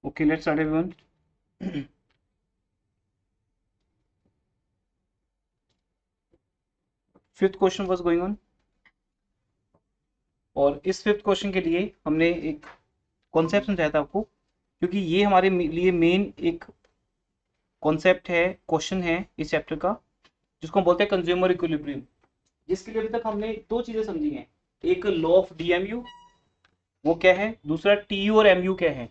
Okay, let's start everyone. Fifth question was going on. और इस fifth question के लिए हमने एक कॉन्सेप्ट समझाया था आपको, क्योंकि ये हमारे लिए मेन एक कॉन्सेप्ट है, क्वेश्चन है इस चैप्टर का, जिसको हम बोलते हैं कंज्यूमर इक्विलिब्रियम। जिसके लिए अभी तक हमने दो चीजें समझी हैं, एक लॉ ऑफ डीएमयू वो क्या है, दूसरा टीयू और एमयू क्या है।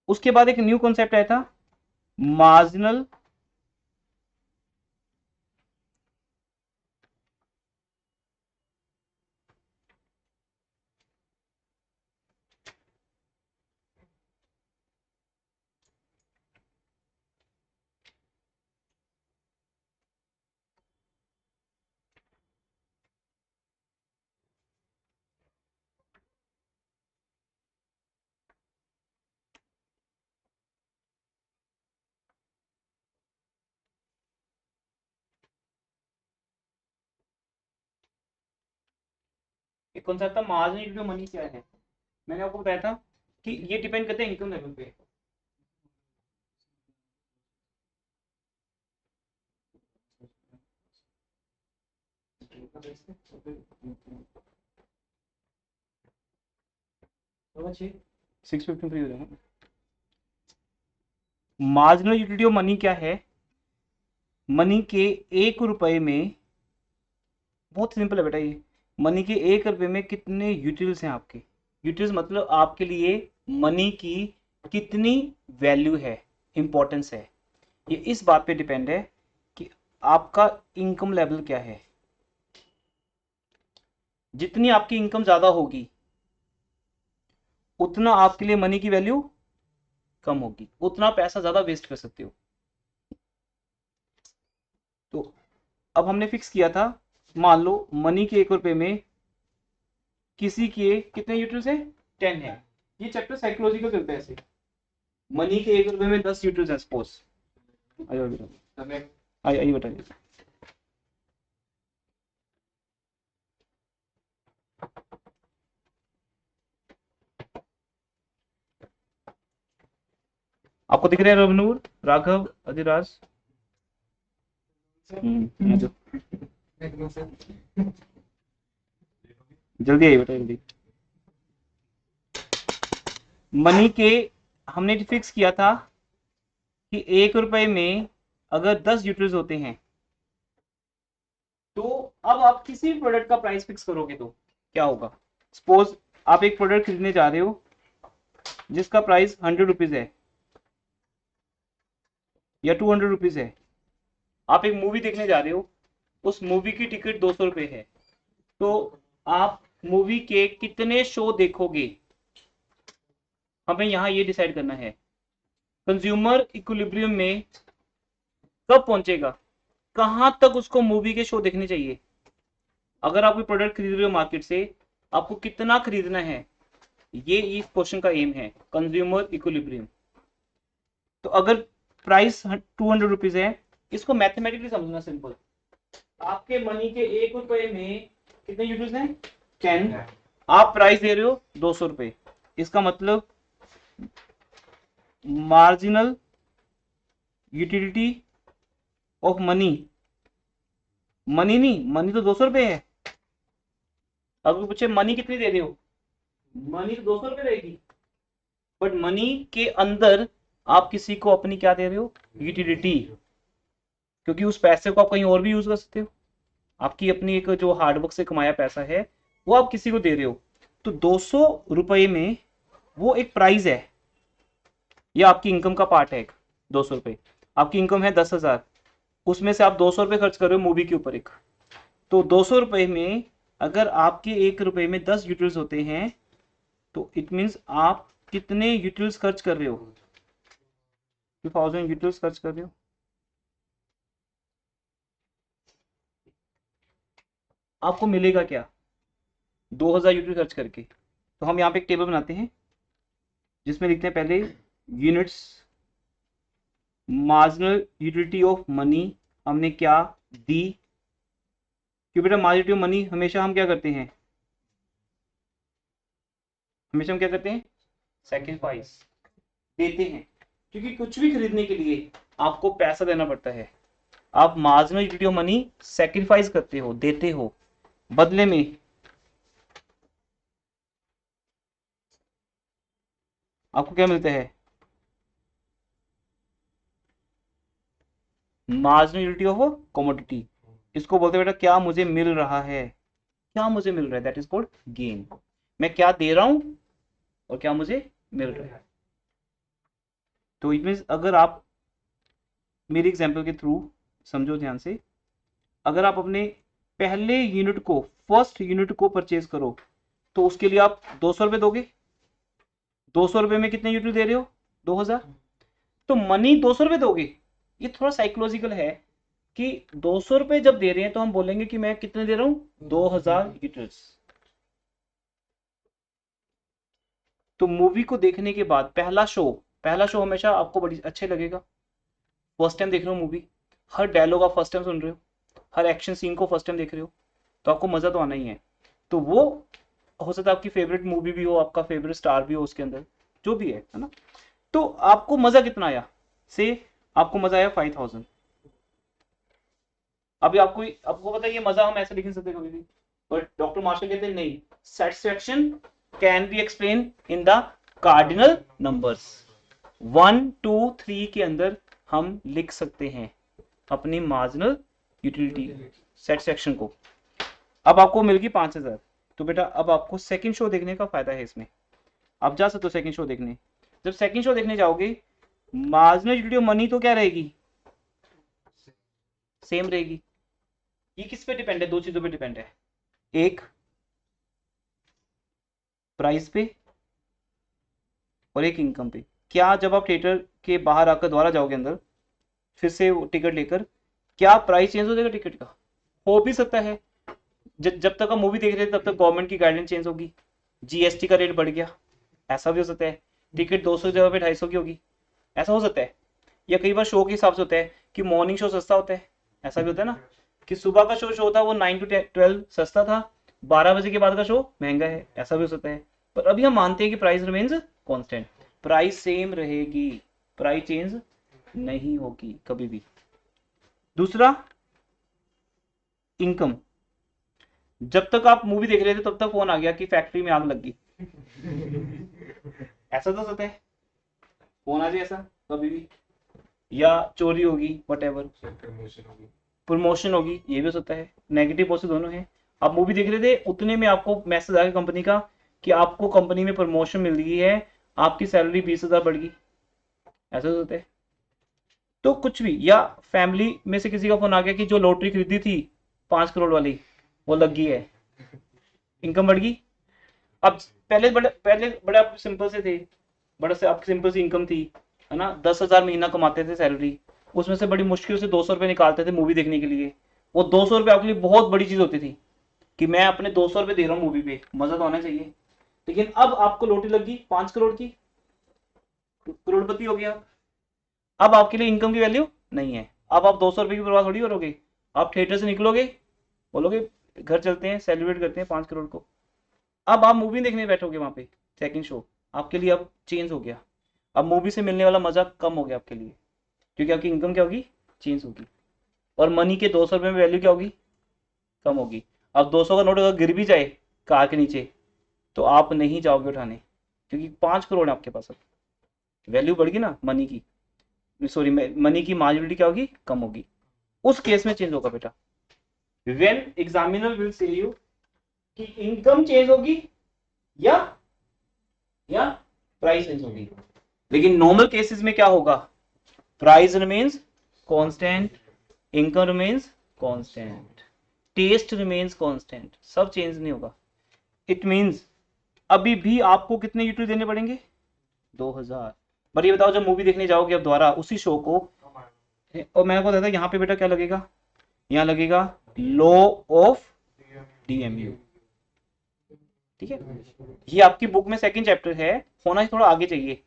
उसके बाद एक न्यू कॉन्सेप्ट आया था, मार्जिनल एक कॉन्सेप्ट था, मार्जिनल मनी क्या है। मैंने आपको बताया था कि ये डिपेंड करता है इनकम लेवल पे। मार्जिनल यूटिलिटी ऑफ मनी क्या है, मनी के 1 रुपए में, बहुत सिंपल है बेटा ये, मनी के 1 रुपए में कितने यूटिल्स हैं आपके। यूटिल्स मतलब आपके लिए मनी की कितनी वैल्यू है, इंपॉर्टेंस है। ये इस बात पे डिपेंड है कि आपका इनकम लेवल क्या है। जितनी आपकी इनकम ज्यादा होगी उतना आपके लिए मनी की वैल्यू कम होगी, उतना पैसा ज्यादा वेस्ट कर सकते हो। तो अब हमने फिक्स किया था, मान लो मनी के 1 रुपए में किसी के कितने यूटिल्स है, 10 है। ये चैप्टर साइकोलॉजिकल चलता है ऐसे, मनी के 1 रुपए में 10 यूटिल्स है सपोज। आइए बताइए। आपको दिख रहे हैं रवनूर, राघव, अधिराज? जो जल्दी आइए बेटा जल्दी। मनी के हमने फिक्स किया था कि 1 रुपए में अगर 10 यूटिल्स होते हैं, तो अब आप किसी भी प्रोडक्ट का प्राइस फिक्स करोगे तो क्या होगा। सपोज आप एक प्रोडक्ट खरीदने जा रहे हो जिसका प्राइस 100 रुपीज है या 200 रुपीज है। आप एक मूवी देखने जा रहे हो, उस मूवी की टिकट 200 रुपए है, तो आप मूवी के कितने शो देखोगे, हमें यहाँ ये डिसाइड करना है। कंज्यूमर इक्विलिब्रियम में कब पहुंचेगा, कहां तक उसको मूवी के शो देखने चाहिए। अगर आप कोई प्रोडक्ट खरीद रहे हो मार्केट से, आपको कितना खरीदना है, ये इस क्वेश्चन का एम है, कंज्यूमर इक्विलिब्रियम। तो अगर प्राइस 200 रुपीज है, इसको मैथमेटिकली समझना सिंपल। आपके मनी के 1 रुपए में कितने यूनिट्स हैं, 10। आप प्राइस दे रहे हो 200 रुपए, इसका मतलब marginal utility of money, money नहीं, मनी तो 200 रुपए है। अगर पूछे मनी कितनी दे रहे हो, मनी तो 200 रुपए रहेगी, बट मनी के अंदर आप किसी को अपनी क्या दे रहे हो, यूटिलिटी, क्योंकि उस पैसे को आप कहीं और भी यूज कर सकते हो। आपकी अपनी एक जो हार्डवर्क से कमाया पैसा है वो आप किसी को दे रहे हो। तो 200 रुपए में वो एक प्राइस है, ये आपकी इनकम का पार्ट है एक। 200 रुपए आपकी इनकम है 10,000, उसमें से आप 200 रुपए खर्च कर रहे हो मूवी के ऊपर एक। तो 200 रुपए में अगर आपके 1 रुपए में 10 यूटिल्स होते हैं, तो इट मीन्स आप कितने यूटिल्स खर्च कर रहे हो, 2000 यूटिल्स खर्च कर रहे हो। आपको मिलेगा क्या 2000 यूनिट खर्च करके। तो हम यहाँ पे एक टेबल बनाते हैं जिसमें लिखते हैं पहले units, marginal utility of money हमने क्या दी, क्योंकि बेटा मार्जिनल यूटिलिटी ऑफ मनी हमेशा हम क्या करते हैं, हमेशा हम क्या करते हैं, सैक्रिफाइस, देते हैं, क्योंकि कुछ भी खरीदने के लिए आपको पैसा देना पड़ता है। आप marginal utility of money sacrifice करते हो, देते हो, बदले में आपको क्या मिलता है? Marginal utility of commodity. इसको बोलते हैं बेटा क्या मुझे मिल रहा है, क्या मुझे मिल रहा है, दैट इज कॉल्ड गेन। मैं क्या दे रहा हूं और क्या मुझे मिल रहा है। तो इट मीन अगर आप मेरी एग्जांपल के थ्रू समझो ध्यान से, अगर आप अपने पहले यूनिट को, फर्स्ट यूनिट को परचेज करो, तो उसके लिए आप 200 रुपए दोगे। 200 रुपए में कितने यूनिट दे रहे हो? 2000। तो मनी 200 रुपए दोगे। ये थोड़ा साइकोलॉजिकल है कि 200 रुपए जब दे रहे हैं तो हम बोलेंगे कि मैं कितने दे रहा हूं? 2000 यूनिट्स। तो मूवी को देखने के बाद पहला शो हमेशा आपको बड़ी अच्छे लगेगा। फर्स्ट टाइम देख रहे हो मूवी, हर डायलॉग आप फर्स्ट टाइम सुन रहे हो, हर एक्शन सीन को फर्स्ट टाइम देख रहे हो, तो आपको मजा तो आना ही है। तो वो हो सकता है आपकी फेवरेट मूवी भी हो, आपका फेवरेट स्टार भी हो उसके अंदर, जो भी है ना। तो आपको मजा कितना आया? से आपको मजा आया 5000। अभी आपको पता है ये मजा हम ऐसे लिख नहीं सकते कभी भी, बट डॉक्टर मार्शल कहते हैं नहीं, satisfaction can be explain in the cardinal numbers. 1 2 3 के अंदर हम लिख सकते हैं अपनी मार्जिनल यूटिलिटी सेटिस्फेक्शन को। अब आपको मिल गई 5000। तो बेटा अब आपको सेकंड शो देखने का फायदा है इसमें, आप जा सकते हो सेकंड शो देखने। जब सेकंड शो देखने जाओगे, मार्जिनल यूटिलिटी ऑफ मनी तो क्या रहेगी? सेम रहेगी। ये किस पे डिपेंड है? दो चीजों पे डिपेंड है, एक प्राइस पे और एक इनकम पे। क्या जब आप थिएटर के बाहर आकर दोबारा जाओगे अंदर फिर से टिकट लेकर, क्या प्राइस चेंज हो जाएगा टिकट का? हो भी सकता है। जब तक आप मूवी देख रहे थे तब तक गवर्नमेंट की गाइडलाइन चेंज होगी, जीएसटी का रेट बढ़ गया, ऐसा भी हो सकता है। टिकट 200 की जगह पे 250 की होगी, ऐसा हो सकता है। या कई बार शो के हिसाब से होता है कि मॉर्निंग शो सस्ता होता है, ऐसा भी होता है ना, कि सुबह का शो था वो 9 to 12 सस्ता था, 12 बजे के बाद का शो महंगा है, ऐसा भी हो सकता है। पर अभी हम मानते हैं कि price remains constant, price same रहेगी, प्राइस चेंज नहीं होगी कभी भी। दूसरा, इनकम। जब तक आप मूवी देख रहे थे तब तक फोन आ गया कि फैक्ट्री में आग लग गई, ऐसा तो होता है, फोन आ जाए ऐसा कभी भी, या चोरी होगी, वट एवर, प्रमोशन होगी, ये भी हो सकता है। नेगेटिव पॉजिटिव दोनों है। आप मूवी देख रहे थे उतने में आपको मैसेज आ गया कंपनी का कि आपको कंपनी में प्रमोशन मिल गई है, आपकी सैलरी 20,000 बढ़ गई, ऐसा हो सकता है। तो कुछ भी, या फैमिली में से किसी का फोन आ गया कि जो लॉटरी खरीदी थी 5 करोड़ वाली वो लग गई है, इनकम बढ़ गई। अब पहले बड़े आप सिंपल से थे, बड़ा से आपकी सिंपल सी इनकम थी, है ना, 10,000 महीना कमाते थे सैलरी, उसमें से बड़ी मुश्किल से 200 रुपये निकालते थे मूवी देखने के लिए। वो 200 रुपये आपके लिए बहुत बड़ी चीज होती थी कि मैं अपने 200 रुपये दे रहा हूँ मूवी पे, मजा तो आना चाहिए। लेकिन अब आपको लॉटरी लगी 5 करोड़ की, करोड़पति हो गया। अब आपके लिए इनकम की वैल्यू नहीं है। अब आप 200 रुपये की परवाह थोड़ी करोगे, आप थिएटर से निकलोगे, बोलोगे घर चलते हैं, सेलिब्रेट करते हैं 5 करोड़ को। अब आप मूवी देखने बैठोगे वहां पे, सेकंड शो आपके लिए अब चेंज हो गया। अब मूवी से मिलने वाला मजा कम हो गया आपके लिए, क्योंकि आपकी इनकम क्या होगी? चेंज होगी। और मनी के 200 रुपये में वैल्यू क्या होगी? कम होगी। अब 200 का नोट अगर गिर भी जाए कार के नीचे तो आप नहीं जाओगे उठाने, क्योंकि 5 करोड़ है आपके पास। अब वैल्यू बढ़ गई ना मनी की, सॉरी मनी की मार्जिनलिटी क्या होगी? कम होगी। उस केस में चेंज होगा बेटा, when examiner will say you कि इनकम चेंज होगी या प्राइस चेंज होगी। लेकिन नॉर्मल केसेस में क्या होगा? Price remains constant, income remains constant, taste remains constant, सब चेंज नहीं होगा। इट मींस अभी भी आपको कितने यूटिल देने पड़ेंगे? 2000। पर ये बताओ जब मूवी देखने जाओगे अब दोबारा उसी शो को, और मैंने को बताया यहाँ पे बेटा क्या लगेगा? यहाँ लगेगा लॉ ऑफ डीएमयू, ठीक है। ये आपकी बुक में सेकंड चैप्टर है, होना थोड़ा आगे चाहिए।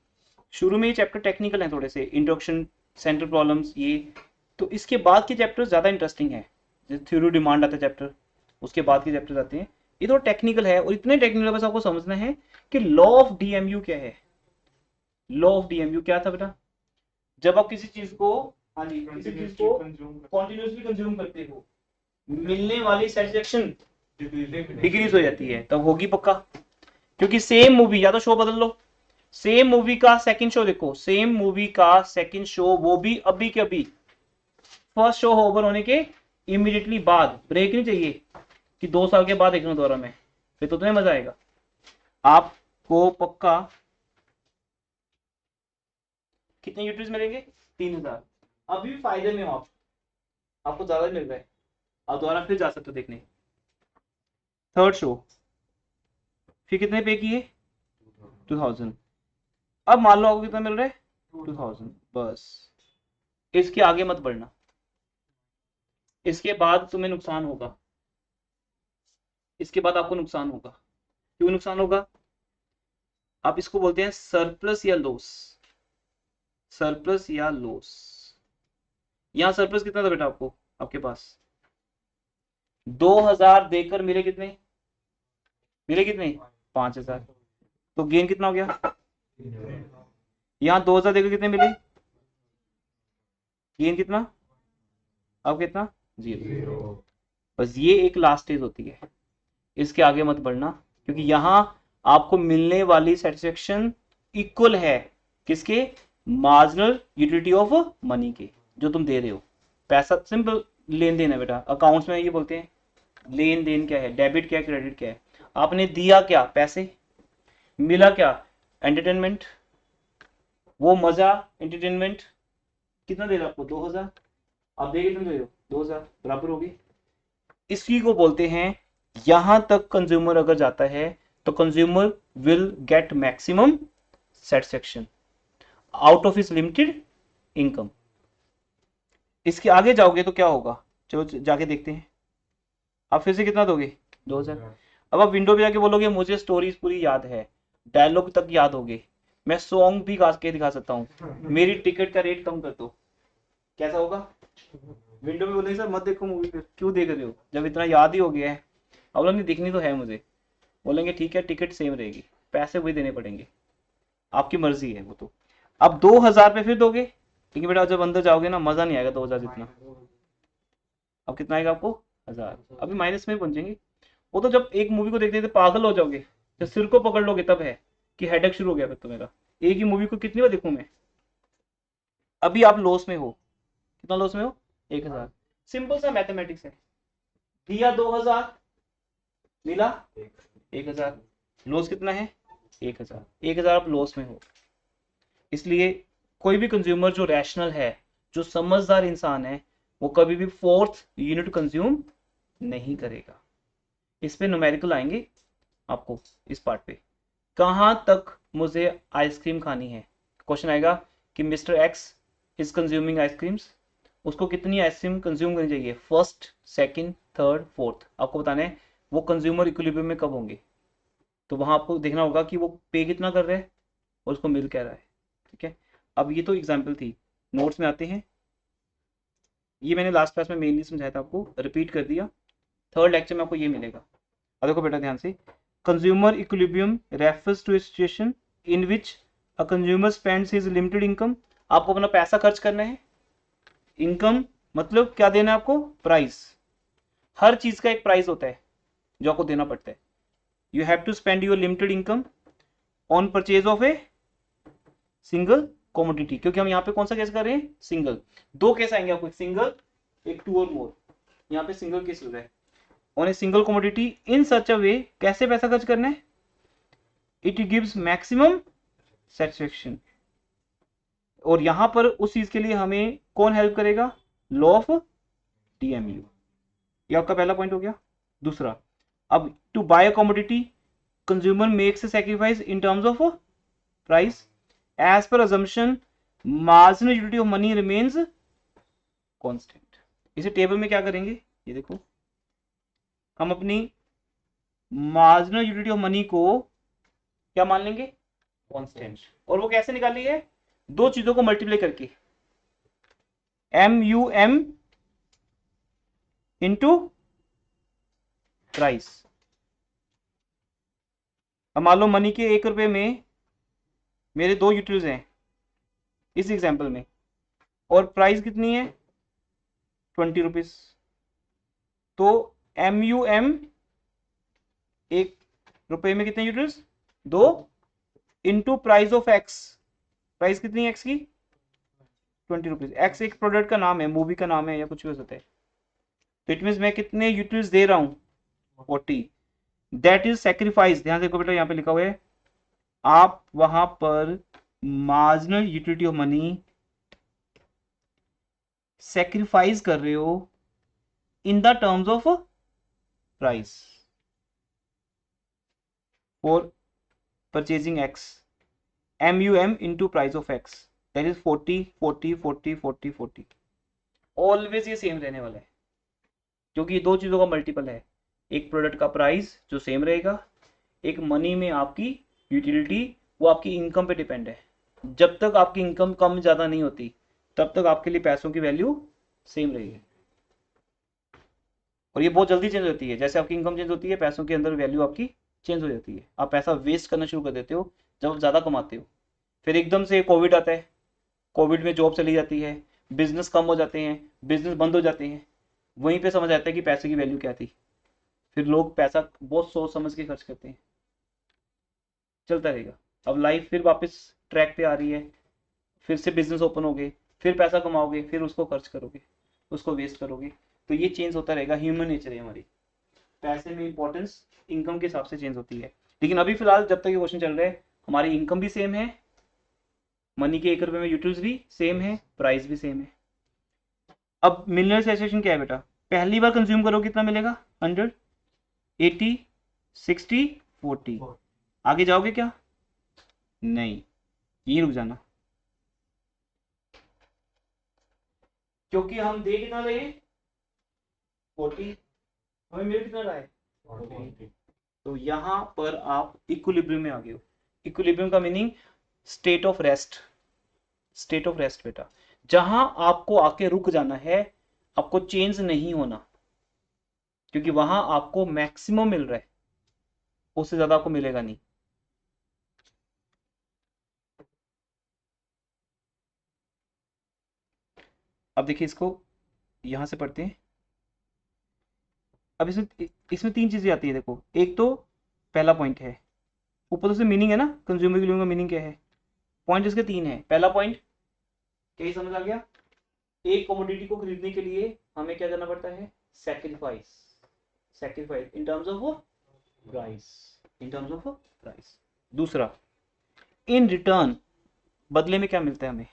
शुरू में ये चैप्टर टेक्निकल है थोड़े से, इंट्रोडक्शन, सेंट्रल प्रॉब्लम्स, ये तो इसके बाद के चैप्टर ज्यादा इंटरेस्टिंग है। जैसे थ्योरी डिमांड आता है चैप्टर, उसके बाद के चैप्टर आते हैं, ये थोड़ा टेक्निकल है। और इतने टेक्निकल बस आपको समझना है कि लॉ ऑफ डीएमयू क्या है। लॉ ऑफ डीएमयू क्या था बेटा? जब आप किसी चीज को, हाँ जी, किसी चीज को कॉन्टिन्यूसली कंज्यूम करते हो, मिलने वाली सेटिस्फेक्शन डिक्रीज हो जाती है, तब होगी पक्का। क्योंकि सेम मूवी, या तो शो बदल लो, सेम मूवी का सेकंड शो देखो, सेम मूवी का सेकंड शो, वो भी अभी के अभी, फर्स्ट शो ओवर होने के इमीडिएटली बाद, ब्रेक नहीं चाहिए कि 2 साल के बाद देखना दोबारा में, फिर तो तुम्हें मजा आएगा आपको पक्का। कितने यूट्यूब मिलेंगे? 3,000। अभी भी फायदे में हो आप, आपको ज्यादा मिल रहा है, आप दोबारा फिर जा सकते हो देखने। थर्ड शो फिर कितने पे किए? 2000। अब मान लो आपको कितना मिल रहा है? 2000 बस। इसके आगे मत बढ़ना, इसके बाद तुम्हें नुकसान होगा, इसके बाद आपको नुकसान होगा। क्यों नुकसान होगा? आप इसको बोलते हैं सरप्लस या लॉस, सरप्लस या लॉस। यहां सरप्लस कितना था बेटा आपको, आपके पास 2000 देकर मिले कितने? मिले कितने? 5000। तो गेन कितना हो गया? यहाँ 2000 देकर कितने मिले? गेन कितना? अब कितना? 0। बस ये एक लास्ट स्टेज होती है, इसके आगे मत बढ़ना, क्योंकि यहां आपको मिलने वाली सेटिस्फेक्शन इक्वल है किसके? मार्जिनल यूटिलिटी ऑफ मनी के, जो तुम दे रहे हो। पैसा सिंपल लेन देन है बेटा, अकाउंट्स में ये बोलते हैं लेन देन क्या है, डेबिट क्या है, क्रेडिट क्या है। आपने दिया क्या? पैसे। मिला क्या? एंटरटेनमेंट। वो मजा, एंटरटेनमेंट कितना दे रहा आपको? 2000। आप दे कितने दे रहे हो? 2000 बराबर होगी। इसी को बोलते हैं, यहां तक कंज्यूमर अगर जाता है तो consumer will get maximum satisfaction out of is limited income. इसके आगे जाओगे तो क्या होगा? चलो जाके देखते हैं। आप फिर से कितना दोगे? 2000। अब आप विंडो पे जाके बोलोगे मुझे स्टोरीज पूरी याद है, डायलॉग तक याद हो गए, मैं सॉन्ग भी गा के दिखा सकता हूँ, मेरी टिकट का रेट कम कर दो, कैसा होगा? विंडो पे बोलेंगे सर मत देखो मूवी, फिर क्यों देख रहे हो जब इतना याद ही हो गया है? अब बोलेंगे दिखनी तो है मुझे, बोलेंगे ठीक है टिकट सेम रहेगी, पैसे वही देने पड़ेंगे, आपकी मर्जी है वो तो। अब 2000 पे फिर दोगे, लेकिन बेटा जब अंदर जाओगे ना मजा नहीं आएगा 2000 जितना। अब कितना आएगा आपको? 1000। अभी माइनस में पहुंचेंगे। वो तो जब एक मूवी को देखते देखते पागल हो जाओगे, जब सिर को पकड़ लोगे तब है कि हेडेक शुरू हो गया फिर तो मेरा, एक ही मूवी को कितनी बार देखूं मैं। अभी आप लॉस में हो, कितना लॉस में हो? 1000। सिंपल सा मैथमेटिक्स है, दिया 2000, मिला 1000, लॉस कितना है? 1000। 1000 आप लॉस में हो। इसलिए कोई भी कंज्यूमर जो रैशनल है, जो समझदार इंसान है, वो कभी भी फोर्थ यूनिट कंज्यूम नहीं करेगा। इस पे न्यूमेरिकल आएंगे आपको, इस पार्ट पे कहां तक मुझे आइसक्रीम खानी है। क्वेश्चन आएगा कि mister x is consuming ice creams, उसको कितनी आइसक्रीम कंज्यूम करनी चाहिए? फर्स्ट, सेकंड, थर्ड, फोर्थ, आपको बताना है वो कंज्यूमर इक्विलिब्रियम में कब होंगे। तो वहां आपको देखना होगा कि वो पे कितना कर रहा है और उसको मिल क्या रहा है। ठीक है, अब ये तो एग्जाम्पल थी, नोट्स में आते हैं। ये मैंने लास्ट क्लास में मेनली समझाया था, आपको रिपीट कर दिया। थर्ड लेक्चर में आपको ये मिलेगा। अब देखो बेटा ध्यान से, consumer equilibrium refers to a situation in which a consumer spends his limited income. आपको अपना पैसा खर्च करना है, इनकम मतलब क्या देना है आपको? प्राइस। हर चीज का एक प्राइस होता है जो आपको देना पड़ता है। You have to spend your limited income on purchase of a single commodity, क्योंकि हम यहाँ पे कौन सा केस कर रहे हैं? सिंगल। दो केस आएंगे आपको, एक सिंगल, एक टू और मोर। यहाँ पे सिंगल केस हो रहा है। ऑन ए सिंगल कॉमोडिटी इन सच अ वे, कैसे पैसा खर्च करना है? It gives maximum satisfaction. और यहां पर उस चीज के लिए हमें कौन हेल्प करेगा? Law of DMU. ये आपका पहला पॉइंट हो गया। दूसरा, अब to buy a commodity consumer makes a sacrifice in terms of price as per assumption marginal utility of money remains constant। इसे टेबल में क्या करेंगे? ये देखो, हम अपनी मार्जिनल यूटिलिटी ऑफ मनी को क्या मान लेंगे? कांस्टेंट। और वो कैसे निकाली है? दो चीजों को मल्टीप्लाई करके, MUM इंटू प्राइस। अब मान लो मनी के 1 रुपए में मेरे 2 यूटिल्स हैं इस एग्जाम्पल में, और प्राइस कितनी है 20 रुपीज। तो MUM 1 रुपए में कितने utils 2 into price of X। Price कितनी है X की 20 रुपीज। X एक प्रोडक्ट का नाम है, मूवी का नाम है, या कुछ भी हो सकता है। तो इट मीन मैं कितने यूटिल्स दे रहा हूं 40। That is sacrifice. ध्यान से देखो बेटा, यहाँ पे लिखा हुआ है आप वहां पर marginal utility of money sacrifice कर रहे हो in the terms of price for purchasing X। MUM into price of X, that is 40 40 40 40 40। Always ये सेम रहने वाला है, क्योंकि ये 2 चीजों का मल्टीपल है। एक प्रोडक्ट का प्राइस जो सेम रहेगा, एक मनी में आपकी यूटिलिटी, वो आपकी इनकम पे डिपेंड है। जब तक आपकी इनकम कम ज्यादा नहीं होती तब तक आपके लिए पैसों की वैल्यू सेम रहेगी, और ये बहुत जल्दी चेंज होती है। जैसे आपकी इनकम चेंज होती है, पैसों के अंदर वैल्यू आपकी चेंज हो जाती है। आप पैसा वेस्ट करना शुरू कर देते हो जब आप ज्यादा कमाते हो। फिर एकदम से कोविड आता है, कोविड में जॉब चली जाती है, बिजनेस कम हो जाते हैं, बिजनेस बंद हो जाते हैं। वहीं पे समझ आता है कि पैसे की वैल्यू क्या थी। फिर लोग पैसा बहुत सोच समझ के खर्च करते हैं। चलता रहेगा। अब लाइफ फिर वापस ट्रैक पे आ रही है, फिर से बिजनेस ओपन हो गए, फिर पैसा कमाओगे, फिर उसको खर्च करोगे, उसको वेस्ट करोगे। तो ये चेंज होता रहेगा, ह्यूमन नेचर है हमारी। पैसे में इंपॉर्टेंस इनकम के हिसाब से चेंज होती है। लेकिन अभी फिलहाल जब तक ये क्वेश्चन चल रहा है, हमारी इनकम भी सेम है, मनी के 1 रुपए में यूटिल्स भी सेम है, प्राइस भी सेम है। अब मिलियनर सैचुरेशन क्या है बेटा, पहली बार कंज्यूम करो कितना मिलेगा 100 80 60 40। आगे जाओगे क्या, नहीं, यही रुक जाना, क्योंकि हम दे कितना रहे 40, हमें मिल कितना रहा है 40। तो यहां पर आप इक्विलिब्रियम में आ गए हो। इक्विलिब्रियम का meaning state of rest. State of rest बेटा, जहां आपको आके रुक जाना है, आपको चेंज नहीं होना, क्योंकि वहां आपको मैक्सिमम मिल रहा है, उससे ज्यादा आपको मिलेगा नहीं। अब देखिए इसको यहां से पढ़ते हैं। अब इसमें इसमें 3 चीजें आती है। देखो, एक तो पहला पॉइंट है, ऊपर से मीनिंग है ना, कंज्यूमर की का मीनिंग क्या है। पॉइंट इसके 3 है। पहला पॉइंट क्या समझ आ गया, एक कमोडिटी को खरीदने के लिए हमें क्या करना पड़ता है, sacrifice. Sacrifice in terms of price, in terms of price. दूसरा, इन रिटर्न, बदले में क्या मिलता है हमें,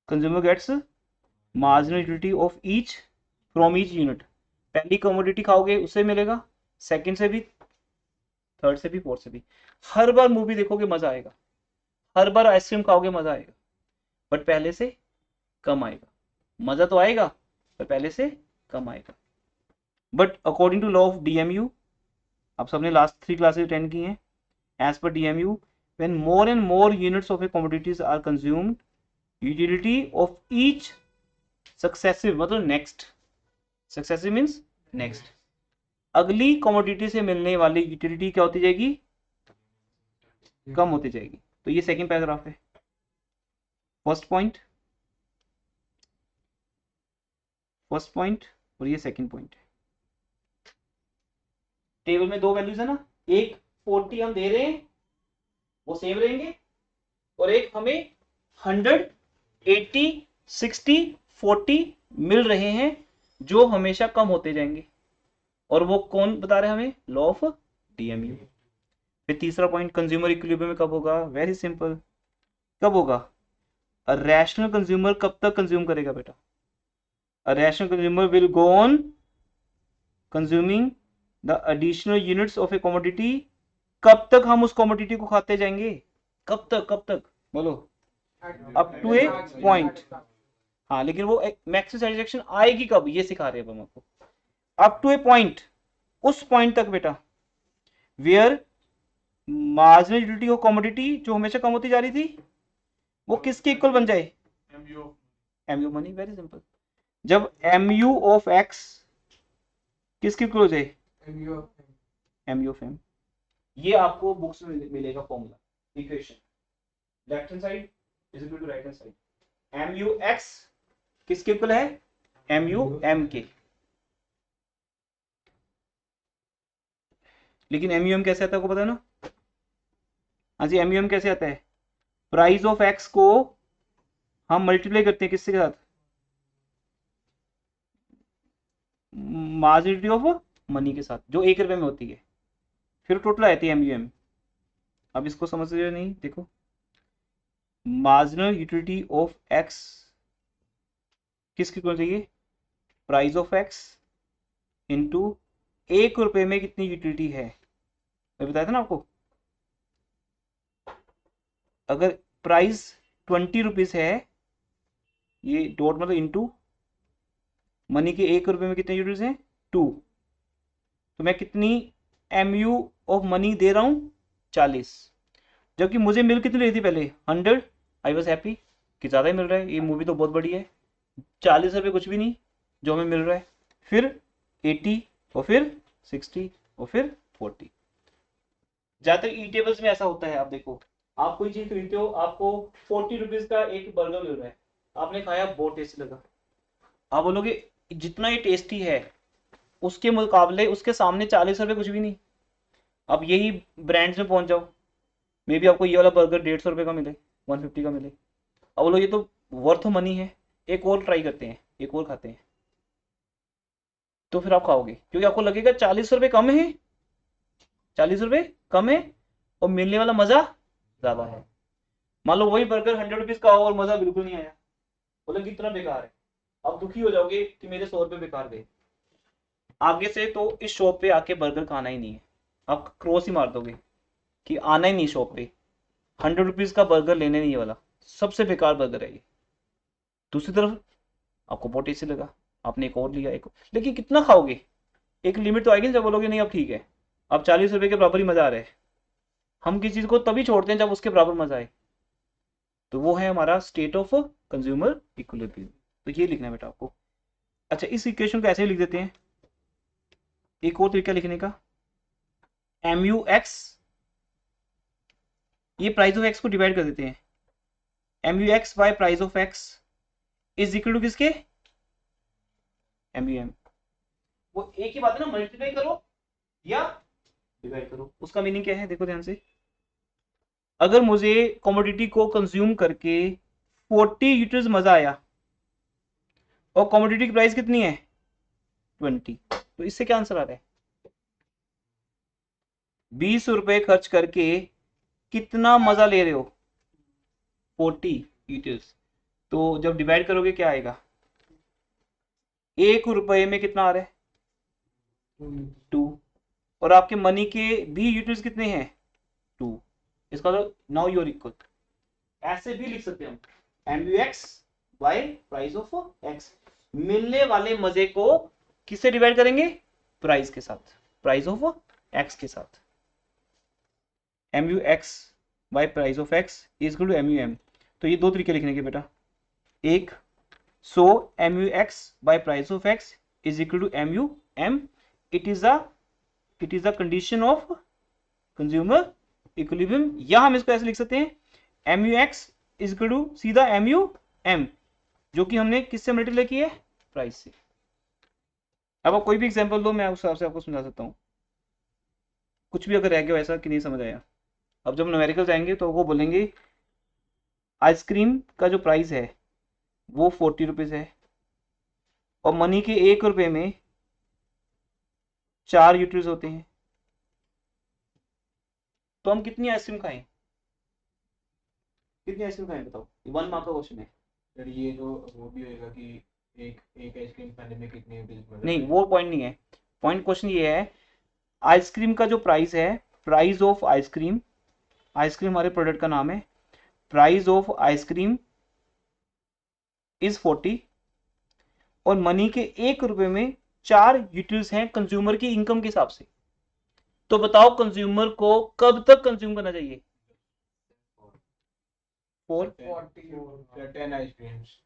consumer gets marginal utility of each from each unit. पहली कमोडिटी खाओगे उससे मिलेगा, सेकंड से भी, थर्ड से भी, फोर्थ से भी। हर बार मूवी देखोगे मजा आएगा, हर बार आइसक्रीम खाओगे मजा आएगा, बट पहले से कम आएगा। मजा तो आएगा पर पहले से कम आएगा। But according to law of DMU, आप सबने लास्ट 3 क्लासेस अटेंड की हैं, as per DMU, when more and more units of a commodities are consumed, utility of each successive, मतलब next, successive means next, अगली कमोडिटी से मिलने वाली utility क्या होती जाएगी, कम होती जाएगी। तो ये सेकंड पैराग्राफ है। फर्स्ट पॉइंट, फर्स्ट पॉइंट, और ये सेकंड पॉइंट है। टेबल में 2 वैल्यूज है ना, एक 40 हम दे रहे हैं वो सेम रहेंगे, और एक हमें 100 80 60 40 मिल रहे हैं जो हमेशा कम होते जाएंगे। और वो कौन बता रहे हैं हमें, लॉ ऑफ DMU। फिर तीसरा पॉइंट, कंज्यूमर इक्विलिब्रियम में कब होगा, वेरी सिंपल, कब होगा, रैशनल कंज्यूमर कब तक कंज्यूम करेगा बेटा, a rational consumer will go on consuming the additional units of a commodity। कब तक हम उस कमोडिटी को खाते जाएंगे, कब तक, कब तक बोलो, अप टू ए पॉइंट। हाँ, लेकिन वो मैक्सिमम सैटिस्फैक्शन आएगी कब, ये सिखा रहे हैं हम आपको। अप टू ए पॉइंट, उस पॉइंट तक बेटा, where marginal utility of commodity जो हमेशा कम होती जा रही थी, वो किसके इक्वल बन जाए, MU मनी। वेरी सिंपल, जब MU ऑफ X किसकी इक्वल हो जाए, MU ऑफ M। ये आपको बुक्स में मिलेगा formula, equation, left hand side is equal to right hand side, M U X किसके इक्वल है, एम यू एम के। लेकिन एम यू एम कैसे आता है आपको पता है ना, हाँ जी, एम यू एम कैसे आता है, प्राइस ऑफ एक्स को हम मल्टीप्लाई करते हैं किसके साथ, मार्जिनिटी ऑफ मनी के साथ, जो 1 रुपए में होती है, फिर टोटल आती है एम यू एम। अब इसको समझ रहे नहीं, देखो मार्जिनल यूटिलिटी ऑफ एक्स किसकी होनी चाहिए, प्राइस ऑफ एक्स इंटू 1 रुपए में कितनी यूटिलिटी है, मैं बताया था ना आपको, अगर प्राइस 20 रुपीज है, ये डॉट मतलब इंटू मनी के 1 रुपए में कितने यूनिट्स हैं 2, तो मैं कितनी एम यू ऑफ मनी दे रहा हूँ 40, जबकि मुझे मिल कितनी रही थी पहले 100, आई वॉज हैप्पी कि ज़्यादा ही मिल रहा है, ये मूवी तो बहुत बड़ी है, 40 रुपये कुछ भी नहीं जो हमें मिल रहा है, फिर 80 और फिर 60 और फिर 40। ज़्यादातर ई टेबल्स में ऐसा होता है, आप देखो आप कोई चीज़ खरीदते हो, आपको 40 रुपीज़ का एक बर्गर मिल रहा है, आपने खाया बहुत टेस्टी लगा, आप बोलोगे जितना ये टेस्टी है उसके मुकाबले उसके सामने 40 रुपये कुछ भी नहीं। अब यही ब्रांड्स में पहुंच जाओ, मे बी आपको ये वाला बर्गर 150 रुपये का मिले, 150 का मिले, अब बोलो ये तो वर्थ मनी है, एक और ट्राई करते हैं, एक और खाते हैं, तो फिर आप खाओगे क्योंकि आपको लगेगा 40 रुपये कम है, 40 रुपये कम है और मिलने वाला मजा ज्यादा है। मान लो वही बर्गर 100 रुपीज का हो और मजा बिल्कुल नहीं आया, बोले कितना बेकार है, आप दुखी हो जाओगे कि मेरे 100 रुपये बेकार गए, आगे से तो इस शॉप पे आके बर्गर खाना ही नहीं है, आप क्रॉस ही मार दोगे कि आना ही नहीं शॉप पे, 100 रुपीज का बर्गर लेने नहीं वाला, सबसे बेकार बर्गर है ये। दूसरी तरफ आपको बहुत टेस्टी लगा, आपने एक और लिया, एक और, लेकिन कितना खाओगे, एक लिमिट तो आएगी ना जब बोलोगे नहीं अब ठीक है, अब 40 रुपए के बराबर ही मजा आ रहा है। हम किसी चीज को तभी छोड़ते हैं जब उसके बराबर मजा आए, तो वो है हमारा स्टेट ऑफ कंज्यूमर इक्विलिब्रियम। तो ये लिखना है बेटा आपको। अच्छा, इस इक्वेशन को ऐसे ही लिख देते हैं, एक और तरीका लिखने का, एम यू एक्स, ये प्राइस ऑफ एक्स को डिवाइड कर देते हैं, M U X by price of X is equal to किसके, एम यू एम। वो एक ही बात है ना, मल्टीप्लाई करो या डिवाइड करो, उसका मीनिंग क्या है देखो ध्यान से, अगर मुझे कमोडिटी को कंज्यूम करके 40 यूनिट्स मजा आया और कमोडिटी की प्राइस कितनी है 20, तो इससे क्या आंसर आ रहा है, 20 रुपए खर्च करके कितना मजा ले रहे हो 40 यूनिट्स, तो जब डिवाइड करोगे क्या आएगा, 1 रुपए में कितना आ रहा है 2, और आपके मनी के भी यूनिट्स कितने हैं 2, इसका तो नाउ यूर इक्वल, ऐसे भी लिख सकते हैं हम, M U X by price of X, मिलने वाले मजे को किससे डिवाइड करेंगे, प्राइस के साथ, प्राइस ऑफ एक्स के साथ, M U X by price of X is equal to M U M. तो ये दो तरीके लिखने के बेटा, एक so M U X by price of X is equal to M U M, it is a condition of consumer equilibrium, या हम इसको ऐसे लिख सकते हैं M U X is equal to सीधा एम यू एम, जो कि हमने किससे मल्टीप्लाई किया है, प्राइस से। अब आप कोई भी एग्जांपल दो, मैं उस हिसाब से आपको समझा सकता हूँ, कुछ भी अगर रह गया ऐसा कि नहीं समझ आया। अब जब न्यूमेरिकल जाएंगे तो वो बोलेंगे आइसक्रीम का जो प्राइस है वो 40 रुपीज है और मनी के 1 रुपए में 4 यूनिट्स होते हैं, तो हम कितनी आइसक्रीम खाएं, कितनी आइसक्रीम खाएं बताओ, 1 मार्क का क्वेश्चन है। सर ये तो वो भी होएगा कि एक एक आइसक्रीम खाने में कितने रुपीस मिल नहीं वो पॉइंट नहीं है, पॉइंट क्वेश्चन ये है आइसक्रीम का जो प्राइस है, प्राइस ऑफ आइसक्रीम, आइसक्रीम हमारे प्रोडक्ट का नाम है, प्राइस ऑफ आइसक्रीम इज 40 और मनी के 1 रुपए में 4 यूटिल्स हैं कंज्यूमर की इनकम के हिसाब से, तो बताओ कंज्यूमर को कब तक कंज्यूम करना चाहिए, 4, 10 ice creams.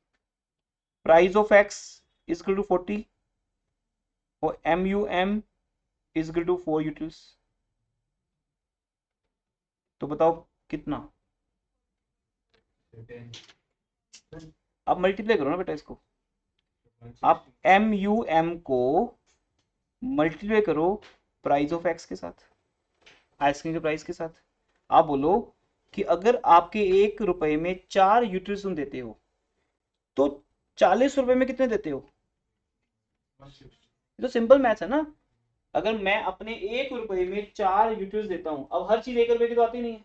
Price of X is equal to 40 और M U M is equal to 4 utils, तो बताओ कितना? 10 आप मल्टीप्लाई करो ना बेटा इसको, 160 आप MUM को मल्टीप्लाई करो प्राइस ऑफ एक्स के साथ, आइसक्रीम के प्राइस के साथ। आप बोलो कि अगर आपके 1 रुपए में 4 यूटिल्स तुम देते हो तो 40 रुपए में कितने देते हो? 160 ये तो सिंपल मैथ्स है ना। अगर मैं अपने 1 रुपए में 4 यूटिल्स देता हूँ, अब हर चीज 1 रुपए की तो आती नहीं है,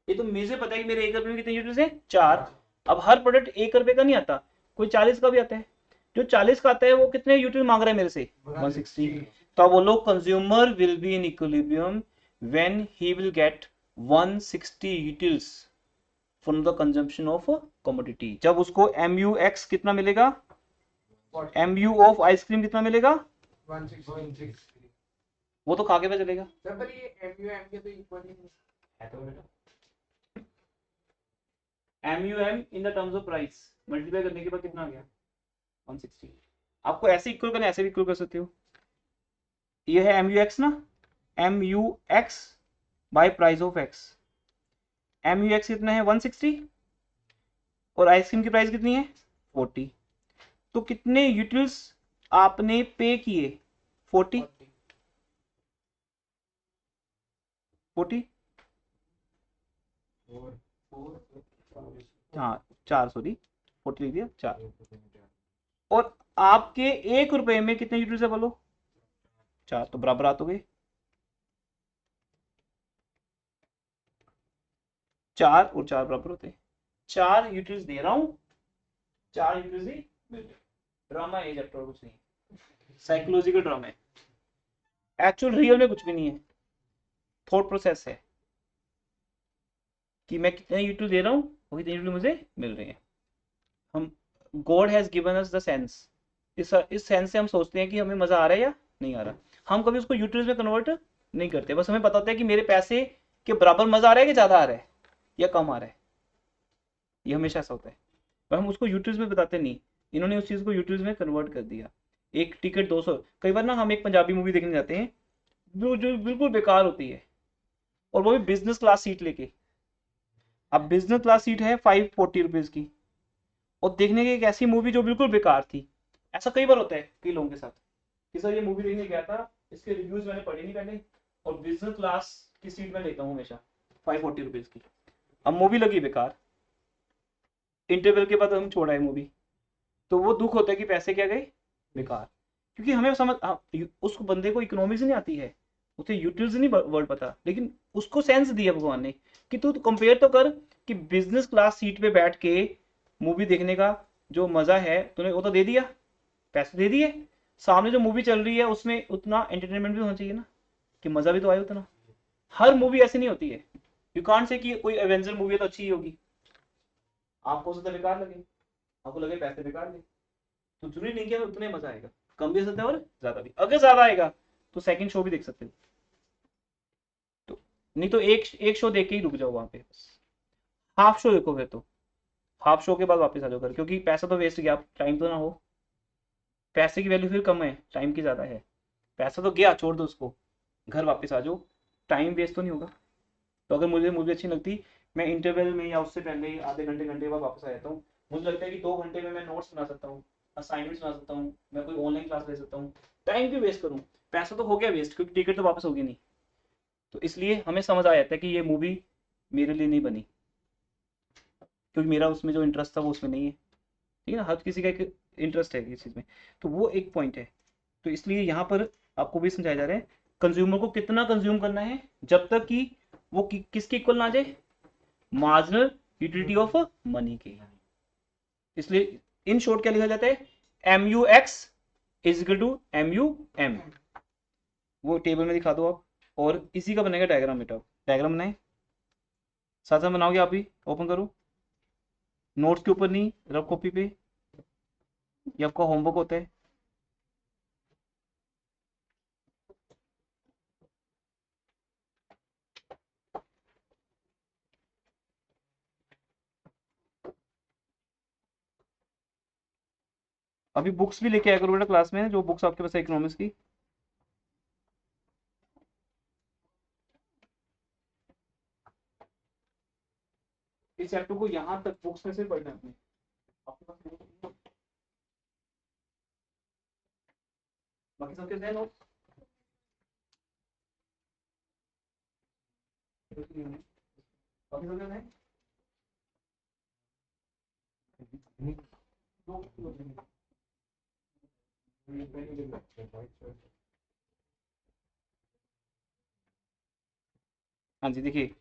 ये तो मुझे पता है कि मेरे 1 रुपए में कितने यूटिल्स है? 4। अब हर प्रोडक्ट 1 रुपए का नहीं आता, कोई 40 का भी आता है। जो 40 का आता है वो कितने यूटिल मांग रहा है मेरे से? 160। तो आप बोलो consumer will be in equilibrium when he will get 160 utils from the consumption of commodity. जब उसको MUX कितना मिलेगा? MU ऑफ आइसक्रीम कितना मिलेगा? 160 वो तो खा के पता चलेगा। सर पर ये MUM के तो इक्वल ही है तो बेटा। MUM in the terms of price multiply करने के बाद कितना आ गया? 160। आपको ऐसे इक्वल करना, ऐसे भी इक्वल कर सकते हो। ये है MUX ना, MUX by price of X. MUX कितना है? 160 और आइसक्रीम की प्राइस कितनी है? 40। तो कितने यूटिल्स आपने पे किए? 40। 40 हाँ 4, सॉरी 40 लिख दिया, 4। और आपके 1 रुपए में कितने यूटिल्स है बोलो? 4, तो बराबर हाथ हो गए। 4 और 4 बराबर होते हैं। 4 यूटिल्स दे रहा हूं, 4 यूटिल्स ही मिल रहे। ड्रामा है चैप्टर, कुछ नहीं, साइकोलॉजिकल ड्रामा है। एक्चुअल रियल में कुछ भी नहीं है, थॉट प्रोसेस है कि मैं कितने यूटिल दे रहा हूं और कितने यूटिल मुझे मिल रहे हैं। हम God has given us the sense, इस सेंस से हम सोचते हैं कि हमें मजा आ रहा है या नहीं आ रहा। हम कभी उसको यूटिल्स में कन्वर्ट नहीं करते, बस हमें पता होता है कि मेरे पैसे के बराबर मजा आ रहा है कि ज्यादा आ रहा है या कम आ रहा है। ये हमेशा ऐसा होता है, पर हम उसको यूटिल्स में बताते नहीं। इन्होंने उस चीज को यूटिल्स में कन्वर्ट कर दिया। एक टिकट 200, कई बार ना हम एक पंजाबी मूवी देखने जाते हैं जो बिल्कुल बेकार होती है, और वो भी बिजनेस क्लास सीट लेके। अब बिजनेस क्लास सीट है 540 रुपीज की, और देखने की एक ऐसी मूवी जो बिल्कुल बेकार थी। ऐसा कई बार होता है कई लोगों के साथ कि सर ये मूवी देखने गया था, इसके रिव्यूज मैंने पढ़े नहीं पहले, और बिजनेस क्लास की सीट में लेता हूँ हमेशा 540 रुपीज की। अब मूवी लगी बेकार, इंटरवल के बाद हम छोड़ा है मूवी, तो वो दुख होता है कि पैसे क्या गए बेकार। क्योंकि हमें समझ उस बंदे को इकोनॉमिक्स नहीं आती है, उसे यूटिल्स नहीं वर्ड पता, लेकिन उसको सेंस दिया भगवान ने कि तू कंपेयर तो कर कि बिजनेस क्लास सीट पे बैठ के मूवी देखने का जो मजा है तूने वो तो दे दिया, पैसे दे दिए। सामने जो मूवी चल रही है उसमें उतना एंटरटेनमेंट भी होना चाहिए ना, कि मजा भी तो आए उतना। हर मूवी ऐसी नहीं होती है। यू कांट से कि कोई एवेंजर मूवी है तो अच्छी ही होगी, आपको उससे बेकार लगे, आपको लगे पैसे बेकार गए। तो जरूरी नहीं कि उतने मजा आएगा, कम भी हो सकता है और ज्यादा भी। अगर ज्यादा आएगा तो सेकंड शो भी देख सकते हो, तो नहीं तो एक एक शो देख के ही रुक जाओ वहां पे, बस हाफ शो देखो फिर तो, हाफ शो के बाद वापस आ जाओ घर, क्योंकि पैसा तो वेस्ट गया, टाइम तो ना हो। पैसे की वैल्यू फिर कम है, टाइम की ज्यादा है। पैसा तो गया, छोड़ दो उसको, घर वापस आ जाओ, टाइम वेस्ट तो नहीं होगा। तो अगर मुझे मूवी अच्छी लगती, मैं इंटरवल में या उससे पहले आधे घंटे घंटे बाद वापस आ जाता हूँ। मुझे लगता है कि 2 घंटे में मैं नोट्स बना सकता हूँ, असाइनमेंट्स बना सकता हूँ, मैं कोई ऑनलाइन क्लास ले सकता हूँ। टाइम क्यों वेस्ट करूँ? पैसा तो हो गया वेस्ट, क्योंकि टिकट तो वापस होगी नहीं। तो इसलिए हमें समझ आ जाता है कि ये मूवी मेरे लिए नहीं बनी, क्योंकि मेरा उसमें जो इंटरेस्ट था वो उसमें नहीं है। ठीक है ना, हर किसी का एक इंटरेस्ट है इस चीज़ में। तो वो एक पॉइंट है। तो इसलिए यहाँ पर आपको भी समझाया जा रहा है कंज्यूमर को कितना कंज्यूम करना है, जब तक कि वो किसके इक्वल ना आ जाए? मार्जिनल यूटिलिटी ऑफ मनी के। इसलिए इन शॉर्ट क्या लिखा जाता है? MUX is equal to MUM। वो टेबल में दिखा दो आप, और इसी का बनेगा डायग्राम। बेटा डायग्राम बनाए, साथ साथ बनाओगे आप भी, ओपन करो नोट्स के ऊपर नहीं, रफ कॉपी पे, ये आपका होमवर्क होता है। अभी बुक्स भी लेके आया करो बेटा क्लास में, जो बुक्स आपके पास है इकोनॉमिक्स की। इस चैप्टर को यहाँ तक बुक्स में से पढ़ना है आपके पास नहीं। बाकी सबके ध्यान हो बाकी सबके ध्यान हाँ जी देखिए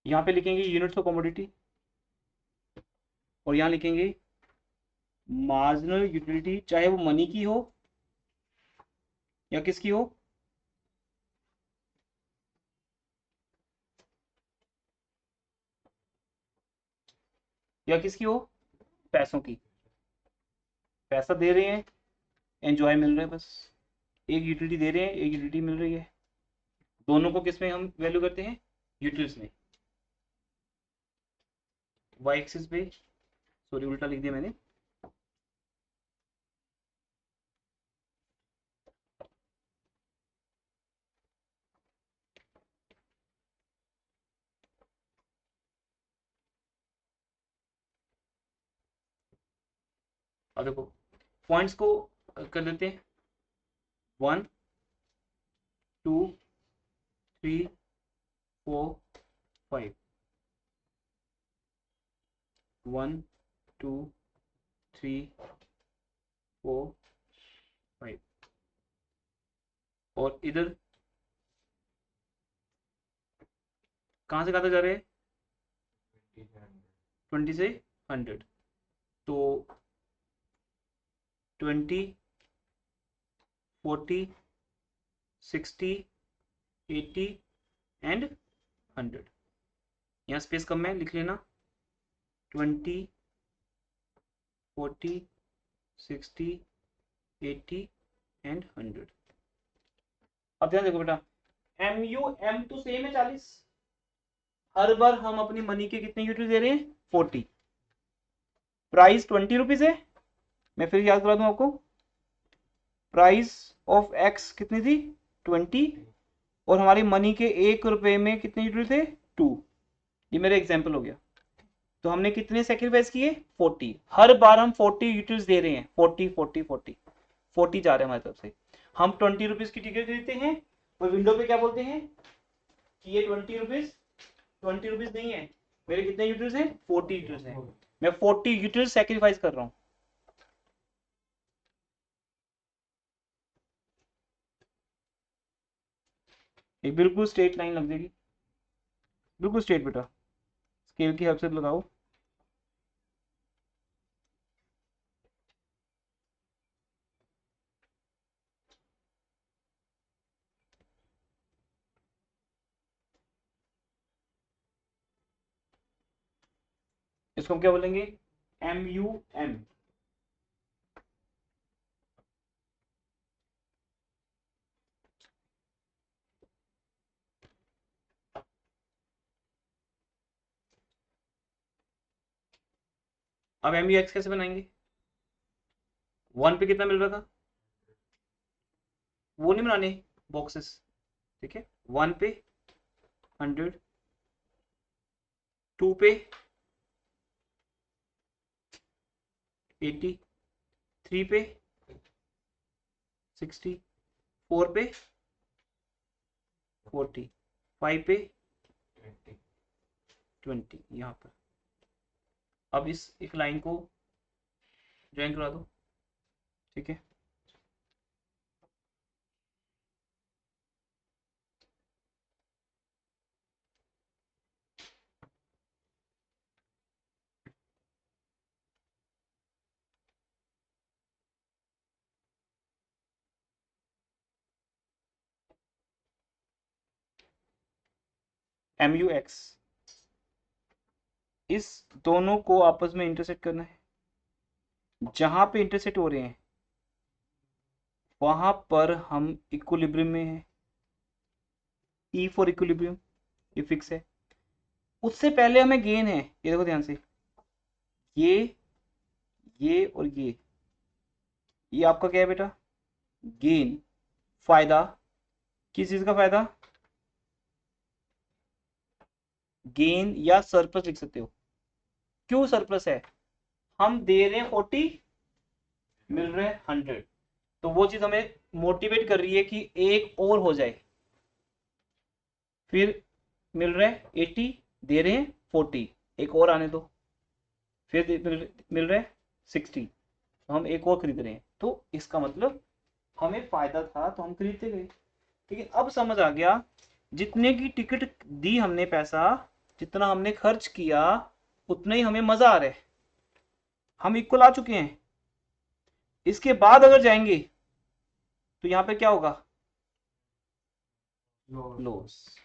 यहाँ पे लिखेंगे यूनिट्स ऑफ कमोडिटी और यहाँ लिखेंगे मार्जिनल यूटिलिटी, चाहे वो मनी की हो या किसकी हो, या किसकी हो, पैसों की। पैसा दे रहे हैं, एंजॉय मिल रहा है बस। एक यूटिलिटी दे रहे हैं, एक यूटिलिटी मिल रही है। दोनों को किस में हम वैल्यू करते हैं, यूटिलिटीज में। वाई एक्सिस पे, सॉरी उल्टा लिख दिया मैंने। अब देखो पॉइंट्स को कर देते हैं 1 2 3 4 5 1 2 3 4 5 और इधर कहाँ से कहाँ तक जा रहे हैं, 20 से 100। तो 20 40 60 80 एंड 100। यहाँ स्पेस कम है, लिख लेना 20 40 60 80 एंड 100। अब ध्यान देखो बेटा, एम यू एम तो सेम है 40। हर बार हम अपनी मनी के कितने यूनिट दे रहे हैं, 40। प्राइस 20 रुपीज है। मैं फिर याद करा दूं आपको, प्राइस ऑफ एक्स कितनी थी, 20। और हमारी मनी के 1 रुपए में कितने यूनिट थे, 2। ये मेरा एग्जाम्पल हो गया। तो हमने कितने सेक्रीफाइस किए, 40। हर बार हम 40 यूनिट्स दे रहे हैं, 40 40 40 40 जा रहे हैं हमारी तरफ से। हम 20 रुपीज की टिकट खरीदते हैं और विंडो पे क्या बोलते हैं कि ये 20 रुपीज नहीं है, मेरे कितने यूनिट्स हैं, 40 यूनिट्स हैं। मैं 40 यूनिट्स सेक्रीफाइस कर रहा हूँ। ये बिल्कुल स्ट्रेट लाइन लग जाएगी, बिल्कुल स्ट्रेट बेटा, स्केल की हेल्प से लगाओ। इसको हम क्या बोलेंगे, एम यू एम। अब एम यू एक्स कैसे बनाएंगे, 1 पे कितना मिल रहा था, वो नहीं बनाने बॉक्सेस, ठीक है। 1 पे 100, 2 पे 80, 3 पे 60, 4 पे 40, 5 पे 20। यहाँ पर अब इस एक लाइन को ज्वाइन करा दो, ठीक है। MUX, इस दोनों को आपस में इंटरसेक्ट करना है। जहां पे इंटरसेक्ट हो रहे हैं वहां पर हम इक्विलिब्रियम में हैं। E फॉर इक्विलिब्रियम, ये फिक्स है। उससे पहले हमें गेन है, ये देखो ध्यान से, ये और ये आपका क्या है बेटा, गेन। फायदा, किस चीज का फायदा, गेन या सरप्लस लिख सकते हो। क्यों सरप्लस है, हम दे रहे हैं 40, मिल रहे हैं 100, तो वो चीज हमें मोटिवेट कर रही है कि एक और हो जाए। फिर मिल रहा है 80, दे रहे हैं 40, एक और आने दो। फिर मिल रहा है 60, तो हम एक और खरीद रहे हैं। तो इसका मतलब हमें फायदा था तो हम खरीदते गए। ठीक है, अब समझ आ गया, जितने की टिकट दी हमने पैसा, जितना हमने खर्च किया उतना ही हमें मजा आ रहा है, हम इक्वल आ चुके हैं। इसके बाद अगर जाएंगे तो यहां पे क्या होगा, लॉस।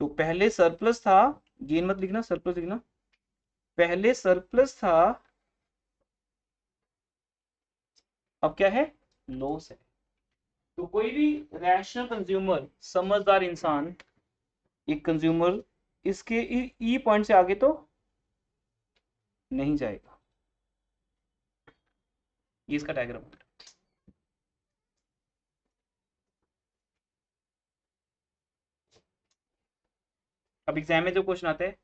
तो पहले सरप्लस था, गेन मत लिखना, सरप्लस लिखना। पहले सरप्लस था, अब क्या है, लॉस है। तो कोई भी रैशनल कंज्यूमर, समझदार इंसान, एक कंज्यूमर, इसके ई पॉइंट से आगे तो नहीं जाएगा। ये इसका डायग्राम। अब एग्जाम में जो क्वेश्चन आता है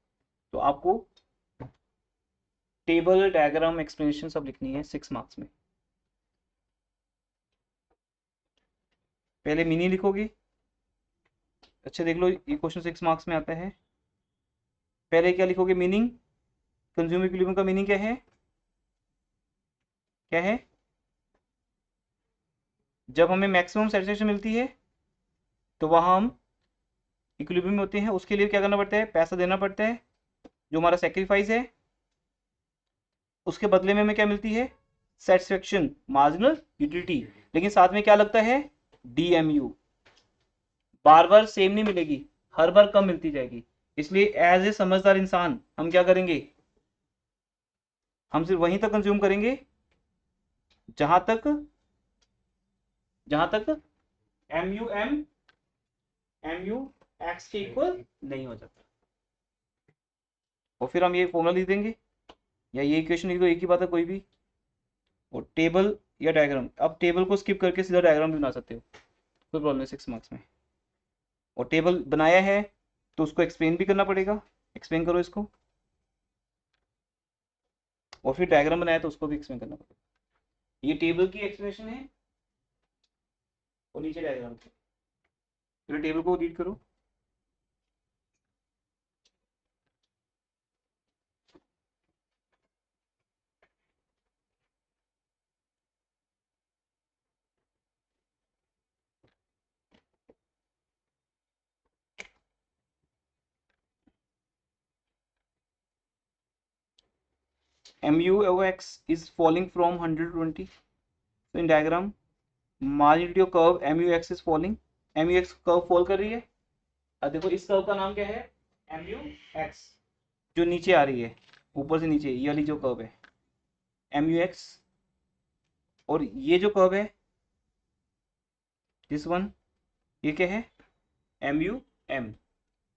तो आपको टेबल, डायग्राम, एक्सप्लेनेशन सब लिखनी है 6 मार्क्स में। पहले मीनिंग लिखोगे। अच्छा देख लो, ये क्वेश्चन 6 मार्क्स में आता है। पहले क्या लिखोगे, मीनिंग। कंज्यूमर इक्विलिब्रियम का मीनिंग क्या है, क्या है, जब हमें मैक्सिमम सेटिस्फेक्शन मिलती है तो वहां हम इक्विलिब्रियम में होते हैं। उसके लिए क्या करना पड़ता है, पैसा देना पड़ता है, जो हमारा सेक्रीफाइस है। उसके बदले में हमें क्या मिलती है, सेटिस्फेक्शन, मार्जिनल यूटिलिटी। लेकिन साथ में क्या लगता है, DMU। बार बार सेम नहीं मिलेगी, हर बार कम मिलती जाएगी। इसलिए एज ए समझदार इंसान हम क्या करेंगे, हम सिर्फ वहीं तक कंज्यूम करेंगे जहां तक MUX के इक्वल नहीं हो जाता। और फिर हम ये फॉर्मूला लिख देंगे या ये इक्वेशन लिख दो, एक ही बात है कोई भी। और टेबल या डायग्राम, अब टेबल को स्किप करके सीधा डायग्राम भी बना सकते हो, कोई प्रॉब्लम नहीं 6 मार्क्स में। और टेबल बनाया है तो उसको एक्सप्लेन भी करना पड़ेगा, एक्सप्लेन करो इसको। और फिर डायग्राम बनाया तो उसको भी एक्सप्लेन करना पड़ेगा। ये टेबल की एक्सप्लेनेशन है और नीचे डायग्राम। फिर टेबल को रीड करो। MUX is falling from 100 to 20. So in diagram, marginality of curve MUX is falling. MUX curve fall कर रही है। अब देखो इस कर्व का नाम क्या है, MUX। जो नीचे आ रही है, ऊपर से नीचे, ये वाली जो कर्व है MUX। और ये जो कर्व है, दिस वन, ये क्या है, MUM।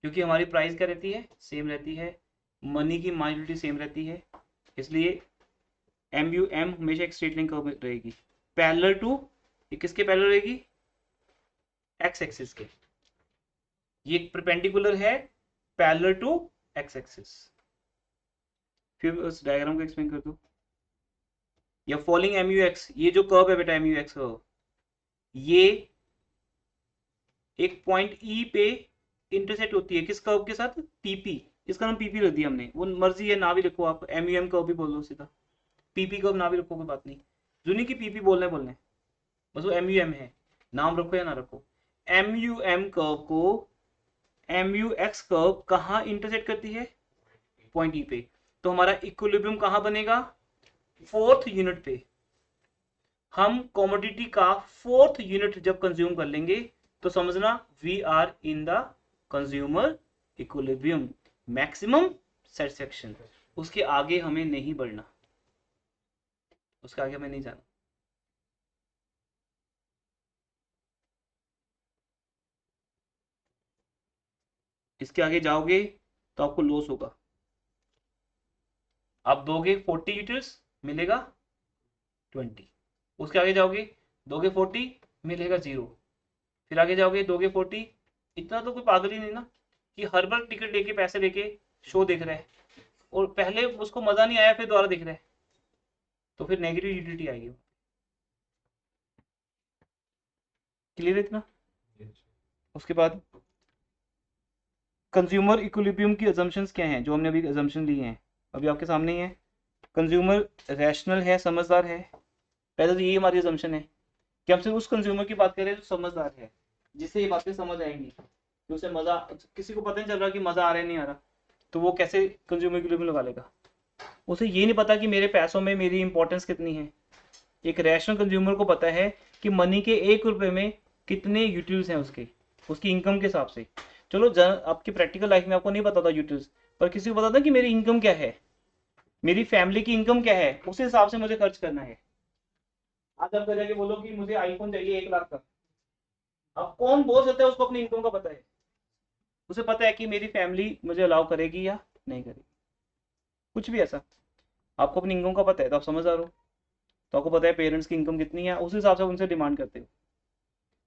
क्योंकि हमारी प्राइस क्या रहती है, सेम रहती है, मनी की मार्जिनलिटी सेम रहती है, इसलिए MUM हमेशा एक स्ट्रेट लाइन कर्व रहेगी। पैरेलल टू, ये किसके पैरेलल रहेगी, एक्स एक्सिस के। ये परपेंडिकुलर है पैरेलल टू एक्स एक्सिस। फिर उस डायग्राम को एक्सप्लेन कर दो। या फॉलोइंग MUX, ये जो कर्व है बेटा MUX कर्व, ये एक पॉइंट E पे इंटरसेक्ट होती है, किस कर्व के साथ, PP। इसका नाम PP रख दिया हमने, वो मर्जी है ना भी लिखो आप, MUM कर्व भी बोल दो सीधा, PP कर्व ना भी रखो कोई बात नहीं। जुनी की PP बोलना है, बोलना है बस, वो MUM है, नाम रखो या ना रखो। MUM कर्व को MUX कर्व कहाँ इंटरसेक्ट करती है, पॉइंट E पे। तो हमारा इक्विलिब्रियम कहाँ बनेगा, 4th यूनिट पे। हम कमोडिटी का 4th यूनिट जब कंज्यूम कर लेंगे तो समझना we are in the consumer equilibrium, maximum satisfaction. उसके आगे हमें नहीं बढ़ना, उसके आगे हमें नहीं जाना। इसके आगे जाओगे तो आपको लॉस होगा। आप दोगे 40 लीटर्स, मिलेगा 20। उसके आगे जाओगे, दोगे 40, मिलेगा 0। फिर आगे जाओगे, दोगे 40। इतना तो कोई पागल ही नहीं ना कि हर बार टिकट लेके पैसे लेके शो देख रहा है और पहले उसको मजा नहीं आया फिर दोबारा देख रहा है, तो फिर नेगेटिव यूटिलिटी आएगी। क्लियर है इतना? उसके बाद कंज्यूमर इक्विलिब्रियम की अजम्पशंस क्या हैं, जो हमने अभी अजम्पशन लिए हैं अभी आपके सामने ही है। कंज्यूमर रैशनल है, समझदार है। पहले तो यही हमारी अजम्पशन है कि हम सिर्फ उस कंज्यूमर की बात कर रहे हैं जो समझदार है, जिससे ये बातें समझ आएंगी कि उसे मजा, किसी को पता नहीं चल रहा कि मजा आ रहा है नहीं आ रहा, तो वो कैसे कंज्यूमर इक्विलिब्रियम लगा लेगा? उसे ये नहीं पता कि मेरे पैसों में मेरी इंपॉर्टेंस कितनी है। एक रैशनल कंज्यूमर को पता है कि मनी के 1 रुपए में कितने यूटिल्स हैं उसके, उसकी इनकम के हिसाब से। चलो आपकी प्रैक्टिकल लाइफ में आपको नहीं पता था यूटिल्स, पर किसी को पता था कि मेरी इनकम क्या है, मेरी फैमिली की इनकम क्या है, उस हिसाब से मुझे खर्च करना है। आज आप जाके बोलो कि मुझे आईफोन चाहिए 1 लाख का, अब कौन बोल सकता है उसको अपनी इनकम का पता है? उसे पता है कि मेरी फैमिली मुझे अलाउ करेगी या नहीं करेगी। कुछ भी ऐसा, आपको अपनी इनकम का पता है तो आप समझदार हो, तो आपको पता है पेरेंट्स की इनकम कितनी है, उस हिसाब से उनसे डिमांड करते हो।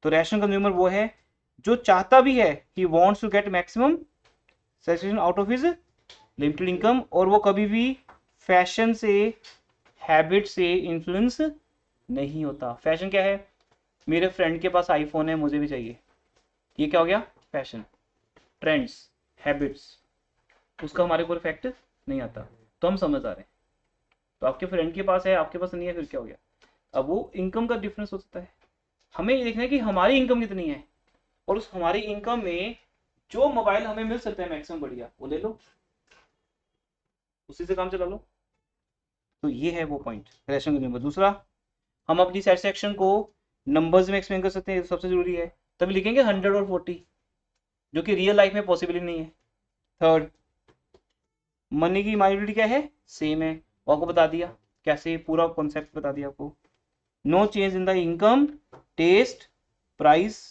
तो रैशनल कंज्यूमर वो है जो चाहता भी है, he wants to get maximum satisfaction out of his limited income, और वो कभी भी फैशन से, हैबिट से इन्फ्लुएंस नहीं होता। फैशन क्या है? मेरे फ्रेंड के पास आईफोन है, मुझे भी चाहिए, ये क्या हो गया? फैशन। ट्रेंड्स, हैबिट्स, उसका हमारे ऊपर इफेक्ट नहीं आता, तो हम समझ आ रहे हैं। तो आपके फ्रेंड के पास है, आपके पास नहीं है, फिर क्या हो गया? अब वो इनकम का डिफरेंस हो सकता है। हमें ये देखना है कि हमारी इनकम कितनी है, और उस हमारी इनकम में जो मोबाइल हमें मिल सकता है मैक्सिमम बढ़िया, वो ले लो, उसी से काम चला लो। तो ये है वो पॉइंट रैशनल कंज्यूमर। दूसरा, हम अपनी सेटिस्फेक्शन को नंबर्स में एक्सप्लेन कर सकते हैं, सबसे जरूरी है, तभी लिखेंगे 100 और 40, जो कि रियल लाइफ में पॉसिबल ही नहीं है। थर्ड, मनी की माइनॉरिटी क्या है? सेम है, वो आपको बता दिया कैसे, पूरा कॉन्सेप्ट बता दिया आपको। No change in the income, taste, price,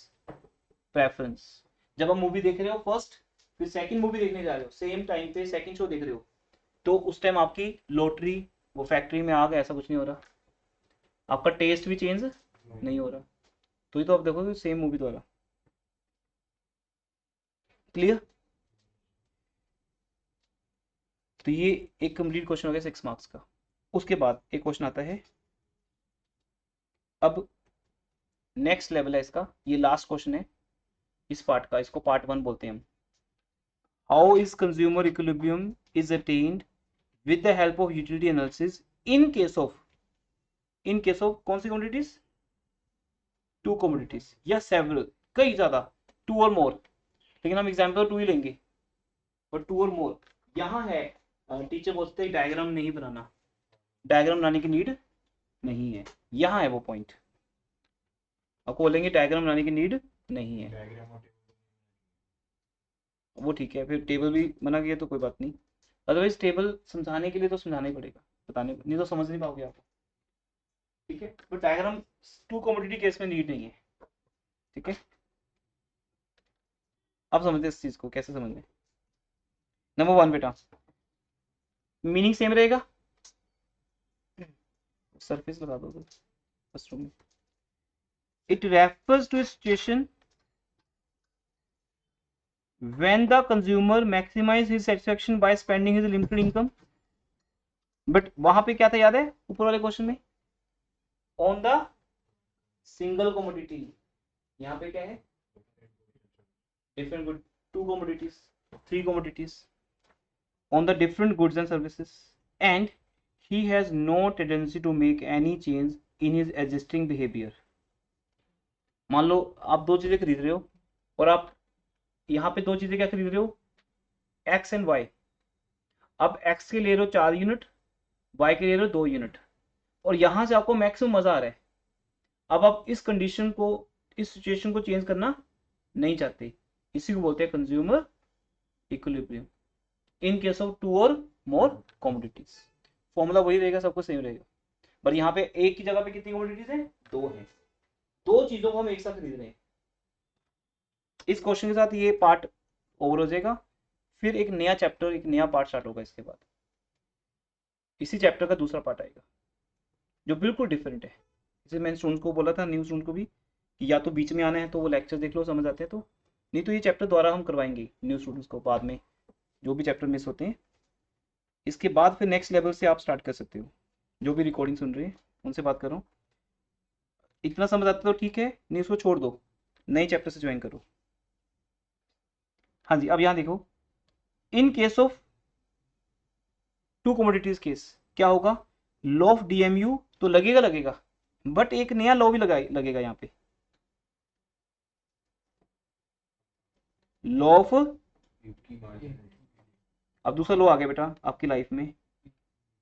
preference. जब आप मूवी देख रहे हो फर्स्ट, फिर सेकंड मूवी देखने जा रहे हो, सेम टाइम पे सेकंड शो देख रहे हो, तो उस टाइम आपकी लॉटरी, वो फैक्ट्री में आ गया, ऐसा कुछ नहीं हो रहा, आपका टेस्ट भी चेंज नहीं हो रहा, तो ये तो आप देखोगे सेम मूवी द्वारा। क्लियर? तो ये एक कंप्लीट क्वेश्चन हो गया 6 मार्क्स का। उसके बाद एक क्वेश्चन आता है, अब नेक्स्ट लेवल है इसका, ये लास्ट क्वेश्चन है इस पार्ट का, इसको पार्ट 1 बोलते हैं हम। How is consumer equilibrium is attend with the help of utility analysis in case of, in case of कौन सी कमोडिटीज? 2 कमोडिटीज या सेवरल, कई ज्यादा, 2 और मोर, लेकिन हम एग्जाम्पल 2 ही लेंगे, और 2 और मोर यहाँ है। टीचर बोलते हैं डायग्राम नहीं बनाना, डायग्राम बनाने की नीड नहीं है, यहाँ है वो पॉइंट, आपको बोलेंगे डायग्राम बनाने की नीड नहीं है, वो ठीक है, फिर टेबल भी मना किया तो कोई बात नहीं, अदरवाइज टेबल समझाने के लिए तो समझाना ही पड़ेगा, बताने नहीं तो समझ नहीं पाओगे आप, ठीक है। बट डायग्राम 2 कमोडिटी केस में नीड नहीं है, ठीक है। आप समझते इस चीज को, कैसे समझने? नंबर 1 बेटा, मीनिंग सेम रहेगा, सरफेस लगा दो फर्स्ट रूम में। It refers to situation when the consumer maximize his satisfaction by spending his limited income। But वहां पे क्या था याद है ऊपर वाले क्वेश्चन में? ऑन द सिंगल कमोडिटी, यहाँ पे क्या है? Different good, 2 commodities, 3 commodities, on the different goods and services, and he has no tendency to make any change in his existing behavior। मान लो आप 2 चीजें खरीद रहे हो, और आप यहाँ पे 2 चीजें क्या खरीद रहे हो? X and Y. अब एक्स के ले रहे हो 4 यूनिट, वाई के ले रहे हो 2 यूनिट, और यहां से आपको मैक्सिमम मजा आ रहा है। अब आप इस कंडीशन को, इस सिचुएशन को चेंज करना नहीं चाहते, इसी को बोलते हैं consumer equilibrium in case of 2 और मोर कमोडिटीज। फॉर्मूला वही रहेगा, सबको सेम रहेगा, पर यहाँ पे एक की जगह पे कितनी कमोडिटीज हैं? 2 हैं। 2 चीजों को हम एक साथ खरीद रहे हैं। इस क्वेश्चन के साथ ये पार्ट ओवर हो जाएगा, फिर एक नया चैप्टर, एक नया पार्ट स्टार्ट होगा इसके बाद। इसी चैप्टर का दूसरा पार्ट आएगा जो बिल्कुल डिफरेंट है। जैसे मैंने स्टूडेंट को बोला था, न्यू स्टूडेंट को भी, कि या तो बीच में आना है तो वो लेक्चर देख लो, समझ आते हैं तो, नहीं तो ये चैप्टर द्वारा हम करवाएंगे न्यू स्टूडेंट्स को बाद में, जो भी चैप्टर मिस होते हैं। इसके बाद फिर नेक्स्ट लेवल से आप स्टार्ट कर सकते हो। जो भी रिकॉर्डिंग सुन रहे हैं उनसे बात कर रहा हूँ, इतना समझ आता तो ठीक है, नहीं उसको छोड़ दो, नए चैप्टर से ज्वाइन करो। हाँ जी, अब यहाँ देखो, in case of 2 commodities case क्या होगा? लॉ ऑफ डीएमयू तो लगेगा, बट एक नया लॉ भी लगेगा यहाँ पे, लॉ ऑफ, अब दूसरा लॉ आ गया बेटा आपकी लाइफ में।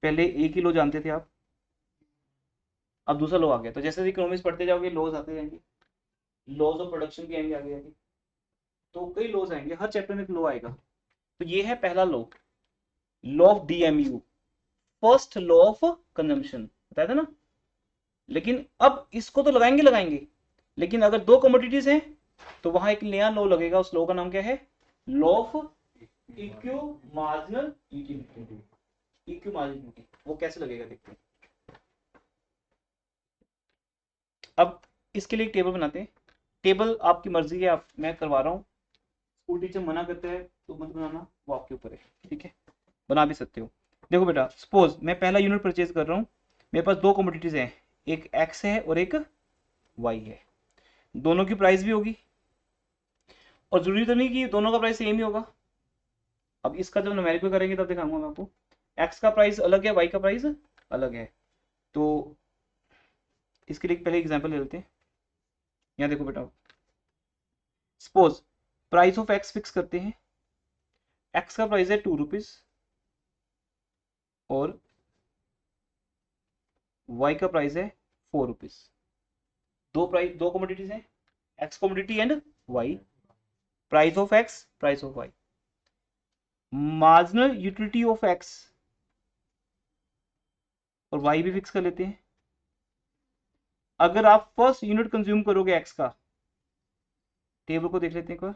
पहले एक ही लॉ जानते थे आप, अब दूसरा लॉ आ गया। तो जैसे इकोनॉमिक्स पढ़ते जाओगे लॉज आते जाएंगे, लॉज ऑफ प्रोडक्शन भी आएंगे आगे आगे, तो कई लॉज आएंगे, हर चैप्टर में एक लॉ आएगा। तो ये है पहला law, law of DMU, first law of consumption, बताया था ना। लेकिन अब इसको तो लगाएंगे, लेकिन अगर 2 कमोडिटीज हैं तो वहां एक नया लॉ लगेगा। उस लॉ का नाम क्या है? Law of equi marginal utility. Equi marginal utility, वो कैसे लगेगा देखते हैं। अब इसके लिए एक टेबल बनाते हैं। टेबल आपकी मर्जी है, आप, मैं करवा रहा हूँ, स्कूल टीचर मना करते हैं तो मत बनाना, वो आपके ऊपर है, ठीक है, बना भी सकते हो। देखो बेटा, सपोज मैं पहला यूनिट परचेज कर रहा हूँ, मेरे पास 2 कमोडिटीज हैं, एक एक्स है और एक वाई है, दोनों की प्राइस भी होगी, और जरूरी तो नहीं कि दोनों का प्राइस सेम ही होगा। अब इसका जब न्यूमेरिकल करेंगे तब दिखाऊंगा मैं आपको, एक्स का प्राइस अलग है, वाई का प्राइस अलग है। तो इसके लिए पहले एग्जांपल ले लेते हैं। यहाँ देखो बेटा, suppose price of x fix करते हैं, एक्स का प्राइस है 2 रुपीज और वाई का प्राइस है 4 रुपीज। दो कमोडिटीज हैं, X commodity and Y, price of X, price of Y, marginal utility of X और वाई भी फिक्स कर लेते हैं। अगर आप फर्स्ट यूनिट कंज्यूम करोगे एक्स का, टेबल को देख लेते हैं एक बार,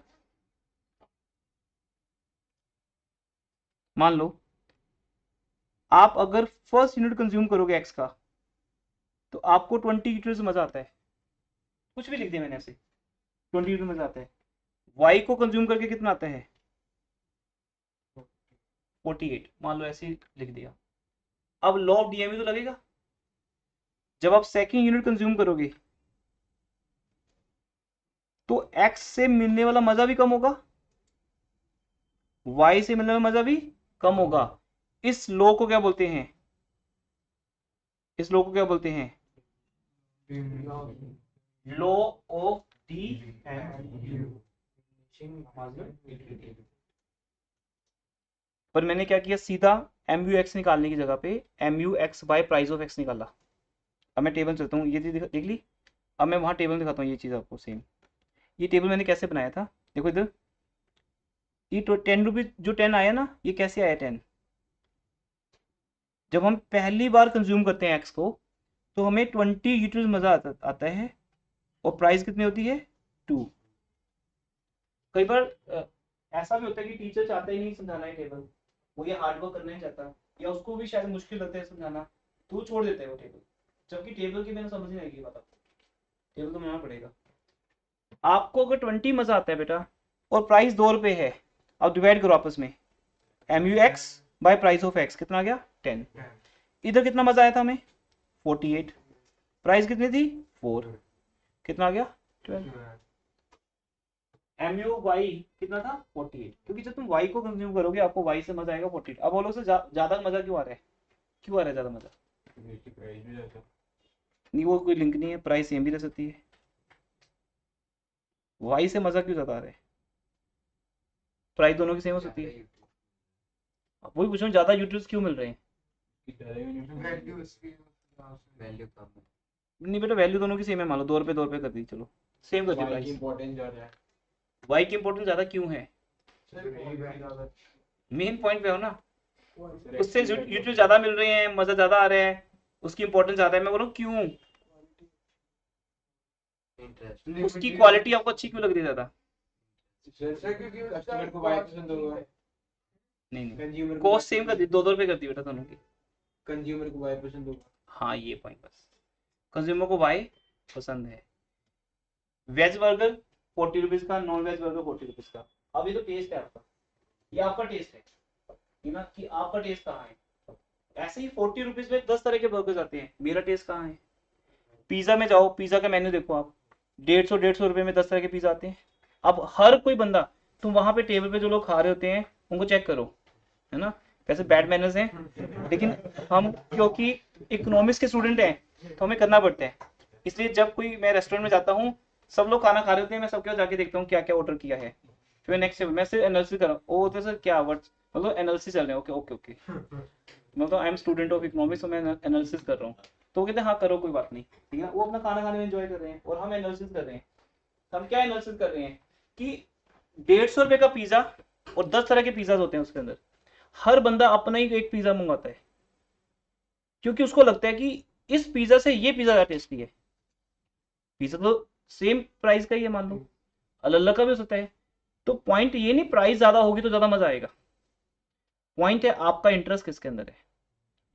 मान लो आप अगर फर्स्ट यूनिट कंज्यूम करोगे एक्स का तो आपको 20 यूनिट मजा आता है, कुछ भी लिख दिया मैंने ऐसे, 20 यूनिट मजा आता है। वाई को कंज्यूम करके कितना आता है? 48, मान लो ऐसे ही लिख दिया। अब लॉ ऑफ डीएमयू तो लगेगा, जब आप सेकंड यूनिट कंज्यूम करोगे तो एक्स से मिलने वाला मजा भी कम होगा, वाई से मिलने वाला मजा भी कम होगा। इस लॉ को क्या बोलते हैं? इस लॉ को क्या बोलते हैं? Law of DMU. पर मैंने क्या किया, सीधा एमयू एक्स निकालने की जगह पे MU X by price of X निकाला। अब मैं टेबल चलता हूँ, ये चीज देख ली। अब मैं वहां टेबल दिखाता हूँ, ये चीज आपको सेम। ये टेबल मैंने कैसे बनाया था, देखो इधर, ये 10 रुपीज जो 10 आया ना, ये कैसे आया 10? जब हम पहली बार कंज्यूम करते हैं एक्स को तो हमें 20 यूनिट मजा आता है, और प्राइस कितनी होती है? 2। कई बार ऐसा भी होता है कि टीचर चाहता ही नहीं समझाना है टेबल, वो ये हार्ड वर्क करना नहीं चाहता, या उसको भी शायद मुश्किल लगता है समझाना, तो वो छोड़ देता है वो टेबल। जबकि टेबल की मैंने समझ नहीं आएगी बात, आपको टेबल तो बनाना पड़ेगा। आपको अगर 20 मजा आता है बेटा और प्राइस 2 रुपए है, अब डिवाइड करो आपस में, M U X by price of X कितना आ गया? 10। इधर कितना मजा आया था हमें? 48। प्राइस कितनी थी? 4। कितना आ गया? 12। एम यू वाई कितना था? 48। क्योंकि जब तुम वाई को कंज्यूम करोगे आपको वाई से मजा आएगा 48। अब बोलो से ज्यादा मजा क्यों आ रहा है? क्यों आ रहा है ज्यादा मजा? नहीं, वो कोई लिंक नहीं है, प्राइस सेम भी रह सकती है। वाई से मजा क्यों ज्यादा आ रहा है? प्राइस दोनों की सेम हो सकती है। वही पूछ रहा हूँ, ज्यादा यूटिल्स क्यों मिल रहे हैं? नहीं बेटा, वैल्यू दोनों की सेम है, मान लो 2 रुपए 2 रुपए कर दी, चलो सेम कर दी प्राइस। इंपॉर्टेंस ज्यादा है। वाई की इंपॉर्टेंस ज्यादा क्यों है? मेन पॉइंट पे हो ना, उससे यूटिलिटी ज्यादा मिल रहे हैं, मजा ज्यादा आ रहा है, उसकी इंपॉर्टेंस ज्यादा है। मैं बोलूँ क्यों? उसकी क्वालिटी आपको अच्छी क्यों लग रही है ज्यादा? क्योंकि कस्टमर को वाई पसंद होगा। नहीं नहीं, कंज्यूमर कॉस्ट सेम कर दी, 2-2 रुपए कर दी बेटा दोनों की। कंज्यूमर को वाई पसंद होगा। हाँ ये पॉइंट, बस कंज्यूमर को वाई पसंद है। वेज बर्गर 40 रुपीज का, नॉन वेज बर्गर 40 रुपीज का। अब ये तो टेस्ट है आपका, ये आपका टेस्ट है ना, कि आपका टेस्ट कहाँ है। ऐसे ही 40 रुपीज में 10 तरह के बर्गर आते हैं, मेरा टेस्ट कहाँ है? पिज्जा में जाओ, पिज्जा का मेन्यू देखो आप, 150 रुपए में 10 तरह के पिज्जा आते हैं। अब हर कोई बंदा, तुम वहां पे टेबल पे जो लोग खा रहे होते हैं उनको चेक करो, है ना, कैसे बैड मैनर्स हैं, लेकिन हम क्योंकि इकोनॉमिक्स के स्टूडेंट हैं तो हमें करना पड़ता है। इसलिए जब कोई मैं रेस्टोरेंट में जाता हूँ, सब लोग खाना खा रहे होते हैं, मैं सबके पास जाके देखता हूँ क्या क्या ऑर्डर किया है, फिर नेक्स्ट मैं सिर्फ एनालिसिस कर रहा हूँ। ओ होते सर क्या वर्ड्स, मतलब एनालिसिस चल रहे हैं, ओके ओके ओके, मतलब I am student of economics, तो मैं एनालिसिस कर रहा हूँ। तो वो कहते हैं हाँ करो कोई बात नहीं, ठीक है, वो अपना खाना खाने में एंजॉय कर रहे हैं और हम एनालिसिस कर रहे हैं। हम क्या एनालिसिस कर रहे हैं कि 150 रुपए का पिज्जा और 10 तरह के पिज्जा होते हैं उसके अंदर, हर बंदा अपना ही एक पिज्जा मंगाता है, क्योंकि उसको लगता है कि इस पिज्जा से ये पिज्जा ज्यादा टेस्टी है। पिज्जा तो सेम प्राइस का ही है, मान लो अलग अलग का भी हो सकता है। तो पॉइंट ये नहीं प्राइस ज्यादा होगी तो ज्यादा मजा आएगा, पॉइंट है आपका इंटरेस्ट किसके अंदर है,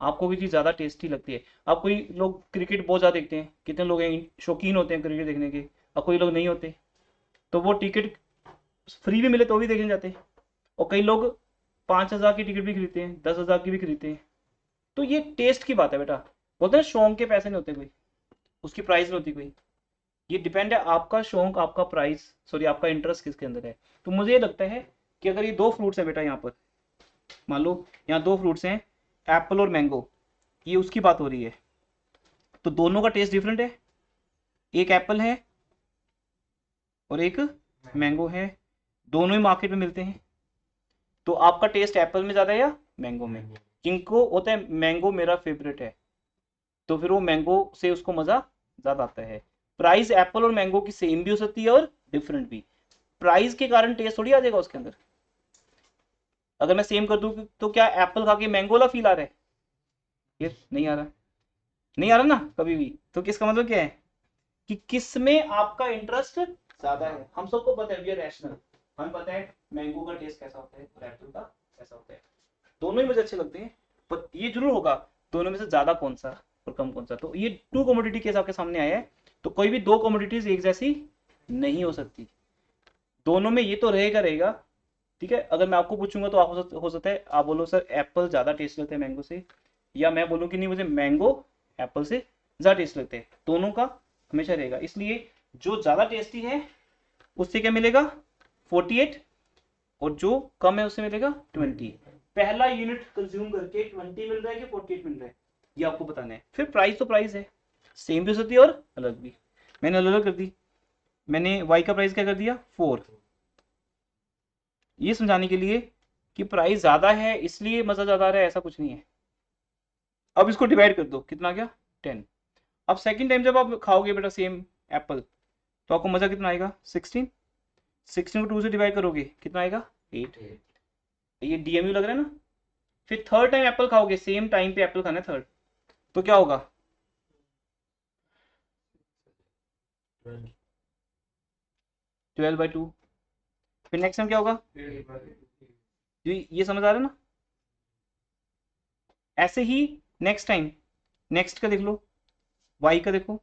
आपको भी चीज ज्यादा टेस्टी लगती है। अब कोई लोग क्रिकेट बहुत ज्यादा देखते हैं, कितने लोग हैं शौकीन होते हैं क्रिकेट देखने के, और कोई लोग नहीं होते, तो वो टिकट फ्री भी मिले तो भी देखने जाते हैं। और कई लोग 5,000 की टिकट भी खरीदते हैं, 10,000 की भी खरीदते हैं। तो ये टेस्ट की बात है बेटा, बोलते हैं शौक के पैसे नहीं होते कोई, उसकी प्राइस नहीं होती कोई। ये डिपेंड है आपका शौक, आपका प्राइस, सॉरी आपका इंटरेस्ट किसके अंदर है। तो मुझे ये लगता है कि अगर ये 2 फ्रूट्स हैं बेटा, यहाँ पर मान लो यहाँ 2 फ्रूट्स हैं, एप्पल और मैंगो, ये उसकी बात हो रही है, तो दोनों का टेस्ट डिफरेंट है, एक एप्पल है और एक मैंगो है, दोनों ही मार्केट में मिलते हैं। तो आपका टेस्ट एप्पल में ज्यादा है या मैंगो में? किनको होता है मैंगो मेरा फेवरेट है, तो फिर वो मैंगो से उसको मजा ज्यादा आता है। प्राइस एप्पल और मैंगो की सेम भी हो सकती है और डिफरेंट भी, प्राइस के कारण टेस्ट थोड़ी आ जाएगा उसके अंदर। अगर मैं सेम कर दूं तो क्या एप्पल खा के मैंगो वाला फील आ रहा है? ये नहीं आ रहा, नहीं आ रहा ना कभी भी। तो किसका मतलब क्या है कि किस में आपका इंटरेस्ट ज्यादा है। हम सबको पता है, वी आर रैशनल, हमें पता है मैंगो का टेस्ट कैसा होता है और एप्पल का कैसा होता है, दोनों ही मुझे अच्छे लगते हैं, पर ये जरूर होगा दोनों में से ज्यादा कौन सा और कम कौन सा। तो ये 2 कमोडिटी केस आपके सामने आया है, तो कोई भी 2 कमोडिटीज एक जैसी नहीं हो सकती, दोनों में ये तो रहेगा रहेगा, ठीक है। अगर मैं आपको पूछूंगा तो आप हो सकता है आप बोलो सर एप्पल ज्यादा टेस्ट लगता है मैंगो से, या मैं बोलूँ कि नहीं मुझे मैंगो एप्पल से ज्यादा टेस्ट लगते हैं, दोनों का हमेशा रहेगा। इसलिए जो ज्यादा टेस्टी है उससे क्या मिलेगा 48, और जो कम है उससे मिलेगा 20। पहला यूनिट कंज्यूम करके 20 मिल रहा है कि 48 मिल रहा है, ये आपको बताना है। फिर प्राइस तो प्राइस है, सेम भी हो सकती है और अलग भी। मैंने अलग अलग कर दी, मैंने वाई का प्राइस क्या कर दिया 4, ये समझाने के लिए कि प्राइस ज्यादा है इसलिए मजा ज्यादा आ रहा है, ऐसा कुछ नहीं है। अब इसको डिवाइड कर दो, कितना आ गया 10। अब सेकंड टाइम जब आप खाओगे बेटा सेम एप्पल, तो आपको मजा कितना आएगा 16, 16 को 2 से डिवाइड करोगे कितना आएगा 8, ये डीएमयू लग रहा है ना। फिर थर्ड टाइम एप्पल खाओगे, सेम टाइम पे एप्पल खाना है थर्ड, तो क्या होगा 12/2। फिर नेक्स्ट टाइम क्या होगा, ये समझ आ रहा है ना। ऐसे ही नेक्स्ट टाइम, नेक्स्ट का देख लो, वाई का देखो,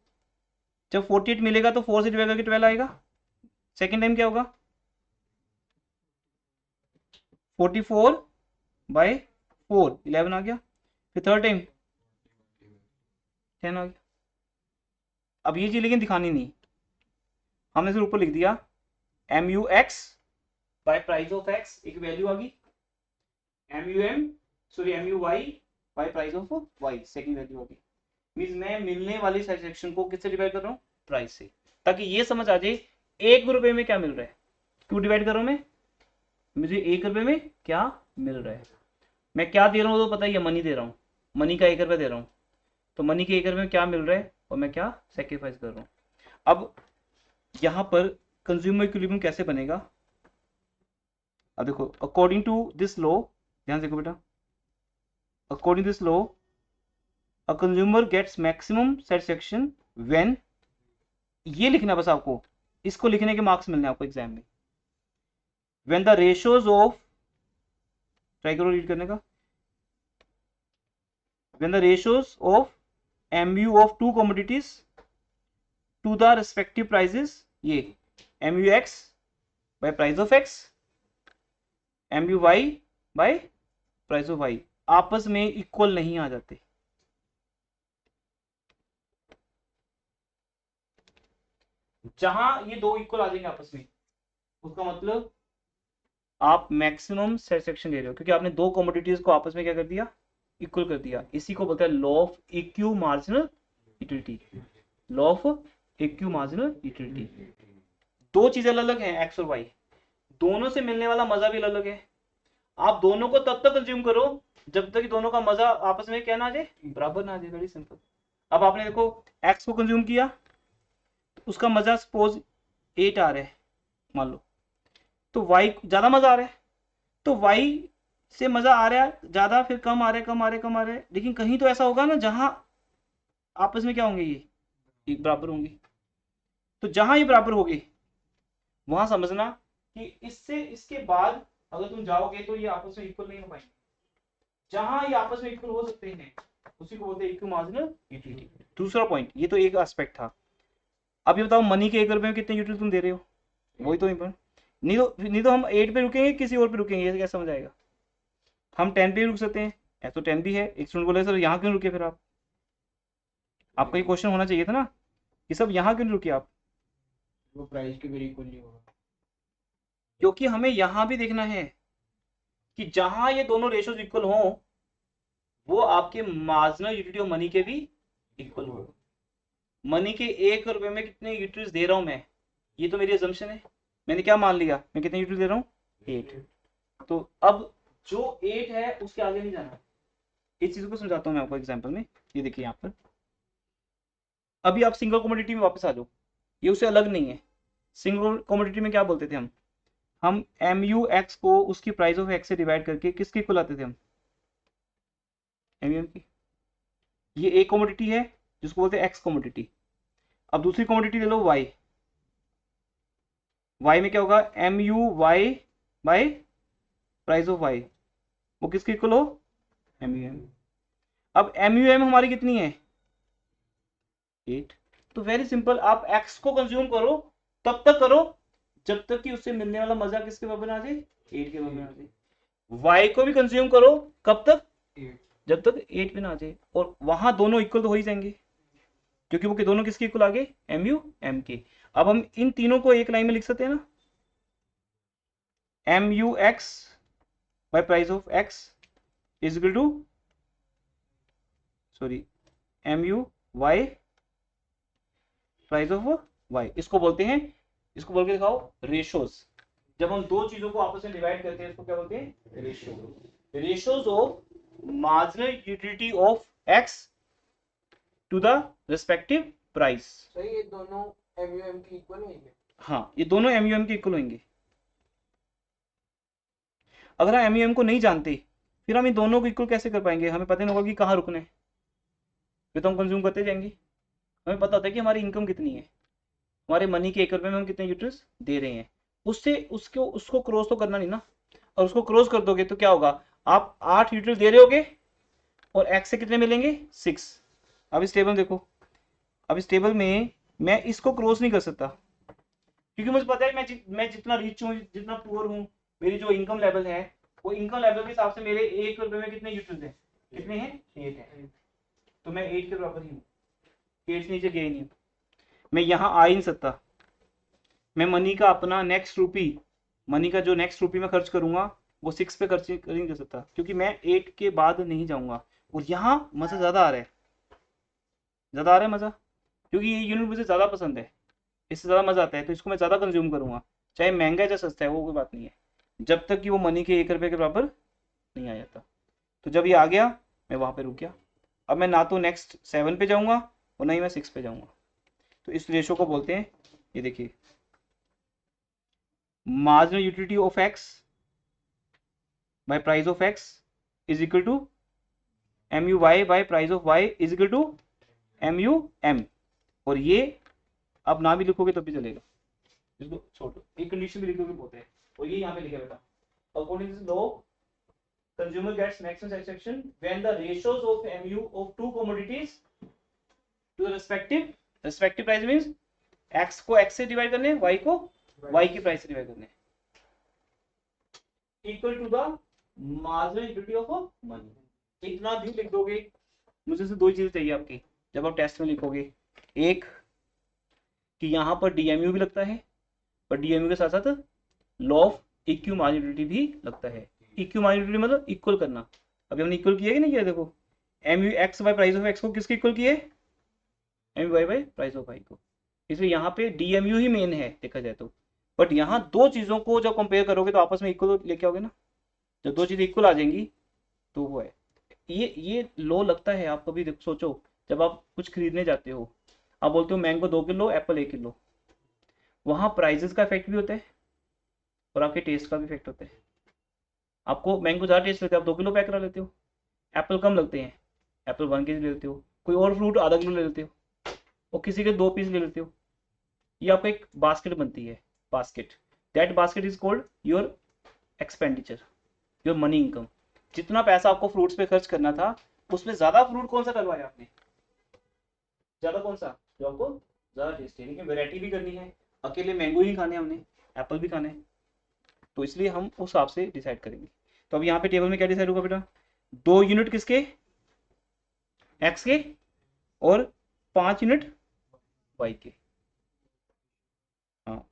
जब 48 मिलेगा तो 4 से डिवाइड करके 12 आएगा। सेकेंड टाइम क्या होगा 44/4, 11 आ गया। फिर थर्ड टाइम 10 आ गया। अब ये चीज लेकिन दिखानी नहीं, हमने सिर्फ ऊपर लिख दिया MUX by price of X, एक वैल्यू आ गई, MUY by price of Y, second value आ गई। मींस मैं मिलने वाली सेक्शन को किससे डिवाइड कर रहा हूँ प्राइस से, ताकि ये समझ आ जाए 1 रुपए में क्या मिल रहा है। क्यों डिवाइड कर रहा हूं मैं, मुझे 1 रुपए में क्या मिल रहा है। मैं क्या दे रहा हूँ तो पता ही है, मनी दे रहा हूँ, मनी का 1 रुपया दे रहा हूँ, तो मनी के 1 रुपये में क्या मिल रहा है और मैं क्या सेक्रीफाइस कर रहा हूँ। अब यहाँ पर कंज्यूमर इक्विलिब्रियम कैसे बनेगा, अब देखो, अकॉर्डिंग टू दिस लॉ, ध्यान से देखो बेटा, according to this law a consumer gets maximum satisfaction when, ये लिखना बस आपको, इसको लिखने के मार्क्स मिलने आपको एग्जाम में, when the ratios of, try करो रीड करने का, when the ratios of MU of two commodities to the respective prices, ये MUX by price of X, MUY by price of Y आपस में इक्वल नहीं आ जाते। जहां ये दो इक्वल आ जाएंगे आपस में, उसका मतलब आप मैक्सिमम सेटिस्फेक्शन ले रहे हो, क्योंकि आपने दो कमोडिटीज को आपस में क्या कर दिया, इक्वल कर दिया। इसी को बोलते हैं law of equi marginal utility, law of equi marginal utility. दो चीजें अलग अलग हैं, एक्स और वाई, दोनों से मिलने वाला मजा भी अलग अलग है। आप दोनों को तब तक कंज्यूम करो जब तक कि दोनों का मजा आपस में क्या ना आ जाए, बराबर ना आ जाए, वेरी सिंपल। अब आपने देखो एक्स को कंज्यूम किया, तो उसका मजा सपोज 8 आ रहा है मान लो, तो वाई ज्यादा मजा आ रहा है, तो वाई से मजा आ रहा है ज्यादा, फिर कम आ रहा है, कम आ रहा है, कम आ रहा है, लेकिन कहीं तो ऐसा होगा ना जहां आपस में क्या होंगे, ये बराबर होंगे। तो जहां ये बराबर होंगे वहां समझना कि इससे इसके बाद अगर तुम जाओगे तो ये आपस में इक्वल नहीं हो पाएंगे। जहां ये आपस में इक्वल हो सकते हैं उसी को बोलते हैं इक्वल मार्जिनल यूटिलिटी। दूसरा पॉइंट, ये तो एक एस्पेक्ट था। अब ये बताओ मनी के 1 रुपए में कितने यूटिलिटी तुम दे रहे हो, वही तो इंपॉर्टेंट। नहीं तो हम 8 पे रुकेंगे, किसी और पे रुकेंगे, ये कैसे समझ आएगा। हम 10 पे भी रुक सकते हैं, ऐसा तो 10 भी है। एक स्टूडेंट बोले सर यहाँ क्यों रुके, फिर आपका ये क्वेश्चन होना चाहिए था ना कि सब यहाँ क्यों रुके आप, वो प्राइस के वेरी इक्वल नहीं होगा, क्योंकि हमें यहाँ भी देखना है कि जहां ये दोनों रेशियोज इक्वल हो वो आपके मार्जिनल यूटिलिटी ऑफ मनी के भी इक्वल हो। मनी के 1 रुपए में कितने यूटिलिटीज दे रहा हूं मैं, ये तो मेरी अजम्पशन है। मैंने क्या मान लिया, मैं कितने यूटिलिटी दे रहा हूँ, 8। तो अब जो 8 है उसके आगे नहीं जाना। इस चीज को समझाता हूँ मैं आपको एग्जाम्पल में। ये देखिए यहाँ पर, अभी आप सिंगल कमोडिटी में वापस आ जाओ, ये उससे अलग नहीं है। सिंगल कमोडिटी में क्या बोलते थे हम MUX को उसकी प्राइस ऑफ एक्स से डिवाइड करके किसके इक्वल आते थे हम, MUM की। ये एक कमोडिटी है जिसको बोलते हैं एक्स कमोडिटी। अब दूसरी कमोडिटी ले लो Y, Y में क्या होगा, MUY by price of Y, वो किसके इक्वल हो, MUM। अब MUM हमारी कितनी है, 8। तो वेरी सिंपल, आप X को कंज्यूम करो, तब तक करो जब तक कि उससे मिलने वाला मजा किसके बराबर आ जाए, 8 के बराबर आ जाए। Y को भी कंज्यूम करो, कब तक, जब तक 8 पे ना आ जाए। और वहां दोनों इक्वल तो हो ही जाएंगे, क्योंकि वो दोनों किसके इक्वल आ गए, MUM के। अब हम इन तीनों को एक लाइन में लिख सकते हैं ना, MUX by price of X is equal to, sorry, MUY price of Y। इसको बोलते हैं, इसको बोल के दिखाओ, रेशियोज। जब हम दो चीजों को आपस में डिवाइड करते हैं इसको क्या बोलते हैं, ratio. Ratios of marginal utility of X to the respective price. सही, ये दोनों MUM के इक्वल होंगे। हाँ, ये दोनों MUM के इक्वल होंगे। अगर हम MUM को नहीं जानते फिर हम इन दोनों को इक्वल कैसे कर पाएंगे, हमें पता नहीं होगा कि कहाँ रुकना है, फिर तो हम कंज्यूम करते जाएंगे। हमें पता होता है कि हमारी इनकम कितनी है, हमारे मनी के 1 रुपए में हम कितने यूटिलिटीज दे रहे हैं, उससे उसको क्रॉस तो करना नहीं ना। और उसको क्रॉस कर दोगे तो क्या होगा, आप 8 यूटिलिटी दे रहे होगे और एक्स से कितने मिलेंगे, 6। अब इस टेबल देखो, अब इस टेबल में मैं इसको क्रॉस नहीं कर सकता, क्योंकि मुझे पता है मैं जितना रिच हूँ, जितना पुअर हूँ, मेरी जो इनकम लेवल है वो इनकम लेवल के हिसाब से मेरे 1 रुपए में कितने यूटिलिटीज हैं, कितने हैं, 8 है। तो मैं 8 के बराबर ही हूँ, 8 से नीचे गया ही नहीं, मैं यहाँ आ ही नहीं सकता। मैं मनी का अपना नेक्स्ट रूपी, मनी का जो नेक्स्ट रूपी मैं खर्च करूंगा वो 6 पे खर्च नहीं कर सकता, क्योंकि मैं 8 के बाद नहीं जाऊंगा। और यहाँ मजा ज्यादा आ रहा है, ज्यादा आ रहा है मजा, क्योंकि ये यूनिट मुझे ज्यादा पसंद है, इससे ज्यादा मजा आता है, तो इसको मैं ज्यादा कंज्यूम करूंगा, चाहे महंगा है चाहे सस्ता है, वो कोई बात नहीं है, जब तक कि वो मनी के 1 रुपए के बराबर नहीं आ जाता। तो जब ये आ गया मैं वहां पे रुक गया। अब मैं ना तो नेक्स्ट 7 पे जाऊंगा और ना ही मैं 6 पे जाऊंगा। तो इस रेशो को बोलते हैं, ये देखिए, marginal utility of X by price of X is equal to M U Y by price of Y is equal to M U M. और ये आप ना भी लिखोगे तब भी चलेगा, इसको छोड़ दो, एक कंडीशन भी लिखोगे बहुत है। और ये यहाँ पे लिखा बेटा, according to law consumer gets maximum satisfaction when the ratios of mu of two commodities to the respective price means x को x से डिवाइड करने, y को y की प्राइस से डिवाइड करने, equal to the marginal utility of money. इतना भी लिख दोगे। मुझे से दो चीजें चाहिए आपकी जब आप टेस्ट में लिखोगे, एक कि यहाँ पर डीएमयू भी लगता है, पर डीएमयू के साथ साथ लॉ ऑफ इक्यू मार्जिनलिटी भी लगता है। इक्यू मार्जिनलिटी मतलब इक्वल करना। अभी हमने इक्वल किया कि नहीं किया, देखो M U X by price of X को किसके इक्वल किए, M U Y by price of Y को। इसलिए यहाँ पे डीएमयू ही मेन है देखा जाए तो। बट यहाँ दो चीजों को जब कंपेयर करोगे तो आपस में इक्वल तो लेके आओगे ना। जब दो चीजें इक्वल आ जाएंगी तो वो है, ये लो लगता है। आप कभी सोचो, जब आप कुछ खरीदने जाते हो, आप बोलते हो मैंगो 2 किलो, एप्पल 1 किलो, वहाँ प्राइजेस का इफेक्ट भी होता है और आपके टेस्ट का भी इफेक्ट होता है। आपको मैंगो ज़्यादा टेस्ट लेते हो, आप 2 किलो पैक करा लेते हो। एप्पल कम लगते हैं, एप्पल 1 केजी ले लेते हो। कोई और फ्रूट आधा किलो ले लेते हो, और किसी के 2 पीस ले लेते हो। ये आपका एक बास्केट बनती है, basket. That basket is called your expenditure, your money income. जितना पैसा आपको फ्रूट्स पे खर्च करना था, उसमें ज़्यादा फ्रूट कौन सा डलवाया आपने, ज़्यादा कौन सा जो आपको ज़्यादा टेस्टी है। लेकिन वेराइटी भी करनी है, अकेले मैंगो ही खाने हमने, एप्पल भी खाने हैं, तो इसलिए हम उस हिसाब से डिसाइड करेंगे। तो अब यहाँ पे टेबल में क्या डिसाइड होगा बेटा, 2 यूनिट किसके, एक्स के, और 5 यूनिट वाई के। हाँ,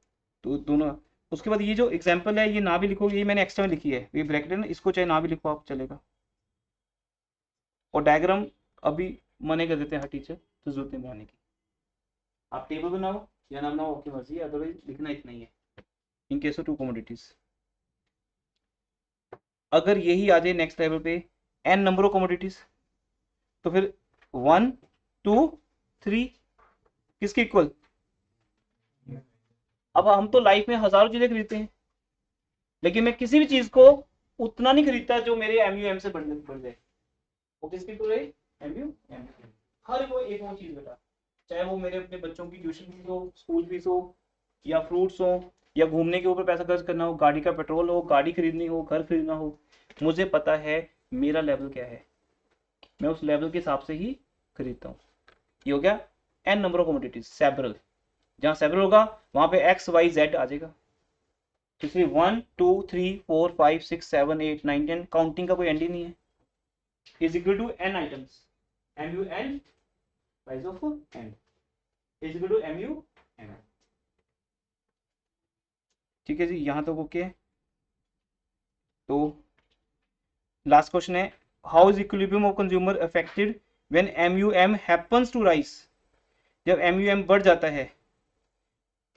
तो दोनों। उसके बाद ये जो एग्जाम्पल है ये ना भी लिखोगे, ये मैंने एक्स्ट्रा में लिखी है, ये ब्रैकेट है ना, इसको चाहे ना भी लिखो आप चलेगा। और डायग्राम अभी मना कर देते हैं हर टीचर, तो जरूरत नहीं बनाने की। आप टेबल बनाओ या ना बनाओ आपकी मर्जी है, अदरवाइज लिखना इतना ही है। इन केस ऑफ 2 कमोडिटीज, अगर यही आ जाए नेक्स्ट लेवल पे n नंबर ऑफ कमोडिटीज, तो फिर 1 2 3 किसके इक्वल। अब हम तो लाइफ में हजारों चीजें खरीदते हैं, लेकिन मैं किसी भी चीज को उतना नहीं खरीदता जो मेरे MUM से बढ़ जाए। वो किसके इक्वल है, MUM। हर वो एक वो चीज बेटा, चाहे वो मेरे अपने बच्चों की ट्यूशन फीस हो, स्कूल फीस हो, या फ्रूट्स हो, या घूमने के ऊपर पैसा खर्च करना हो, गाड़ी का पेट्रोल हो, गाड़ी खरीदनी हो, घर खरीदना हो, मुझे पता है मेरा लेवल क्या है, मैं उस लेवल के हिसाब से ही खरीदता हूँ। ये हो गया n number of commodities, several. जहाँ सेवरल होगा वहां पे x y z आ जाएगा। इसलिए 1 2 3 4 5 6 7 8 9 10 काउंटिंग का कोई एंड ही नहीं है, is equal to n items, MUN price of n is equal to MUM। ठीक है जी, यहाँ तक ओके है। तो लास्ट क्वेश्चन है, how is equilibrium of consumer affected when MUM happens to rise. जब MUM बढ़ जाता है,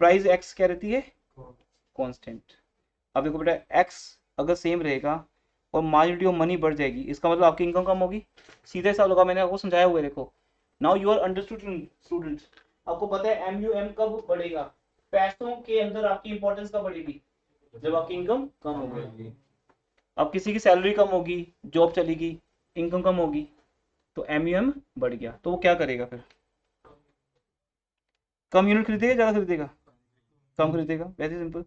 प्राइस x क्या रहती है, कांस्टेंट। अब देखो बेटा, x अगर सेम रहेगा और मार्जिनलिटी ऑफ मनी बढ़ जाएगी, इसका मतलब आपकी इनकम कम होगी। सीधा सा लगा, मैंने आपको समझाया हुआ है। देखो now you are understood students, आपको पता है MUM कब बढ़ेगा, पैसों के अंदर आपकी इंपॉर्टेंस कब बढ़ेगी, जब आपकी इनकम कम होगी। अब किसी की सैलरी कम होगी, जॉब चलेगी, इनकम कम होगी, तो MUM बढ़ गया, तो वो क्या करेगा फिर, कम यूनिट खरीदेगा, ज्यादा खरीदेगा, कम खरीदेगा, वैसे सिंपल।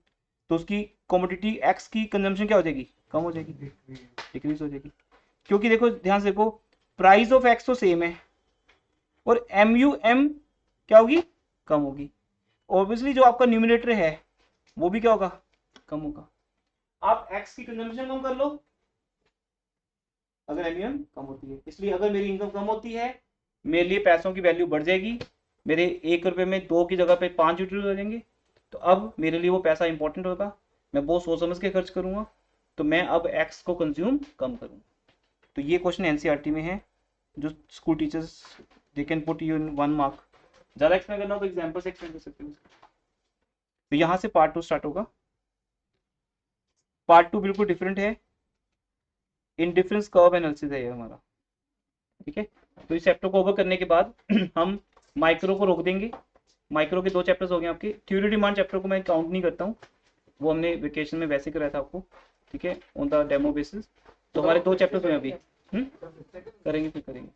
तो उसकी कमोडिटी एक्स की कंजम्पशन क्या हो जाएगी, कम हो जाएगी, डिक्रीज हो जाएगी। क्योंकि देखो ध्यान से देखो, प्राइस ऑफ एक्स तो सेम है और MUM क्या होगी, कम होगी। ऑब्वियसली जो आपका न्यूमिनेटर है वो भी क्या होगा, कम होगा। आप एक्स की कंजम्पशन कम कर लो अगर MUM कम होती है। इसलिए अगर मेरी इनकम कम होती है, मेरे लिए पैसों की वैल्यू बढ़ जाएगी, मेरे 1 रुपए में 2 की जगह पे 5 यूटिल हो जाएंगे, तो अब मेरे लिए वो पैसा इंपॉर्टेंट होगा, मैं बहुत सोच समझ के खर्च करूंगा, तो मैं अब एक्स को कंज्यूम कम करूंगा। तो ये क्वेश्चन NCERT में है, जो school teachers they can put you in 1 mark. ज़्यादा एक्सप्लेन करना हो तो एग्जाम्पल से एक्सप्लेन कर सकते हो। तो यहाँ से पार्ट 2 स्टार्ट होगा। पार्ट 2 बिल्कुल डिफरेंट है, इंडिफरेंस कर्व एनालिसिस है ये हमारा। ठीक है, तो इस चैप्टर को ओवर करने के बाद हम माइक्रो को रोक देंगे। माइक्रो के 2 चैप्टर्स हो गए आपके। थ्योरी डिमांड चैप्टर को मैं काउंट नहीं करता हूँ, वो हमने वेकेशन में वैसे कराया था आपको। ठीक है, ऑन द डेमो बेसिस। तो हमारे 2 चैप्टर्स हुए अभी। करेंगे फिर करेंगे,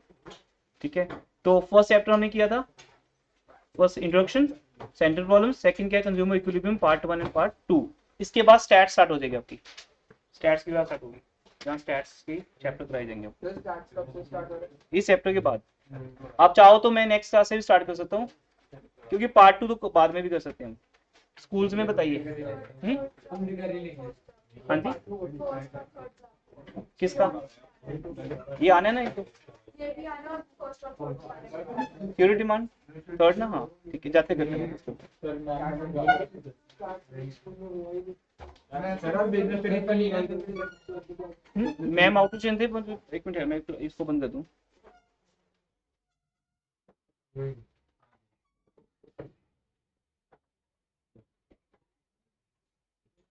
ठीक है। तो फर्स्ट चैप्टर हमने किया था, first introduction, central problem, second क्या consumer equilibrium part 1 and part 2। इसके बाद स्टैट्स स्टार्ट हो जाएगी आपकी, स्टैट्स की बात स्टार्ट होगी, जहाँ स्टैट्स की चैप्टर कराए जाएंगे इस चैप्टर के बाद। आप चाहो तो मैं नेक्स्ट क्लास से भी स्टार्ट कर सकता हूँ, क्योंकि पार्ट 2 तो बाद में भी कर सकते हैं हम। स्कूल्स में बताइए। हाँ जी, किसका ये आना है ना, ये तो थ्योरी डिमांड थर्ड ना, हाँ ठीक है, जाते करते हैं इसको। मैम आउट चेंज थे, एक मिनट है, मैं इसको बंद कर दूं।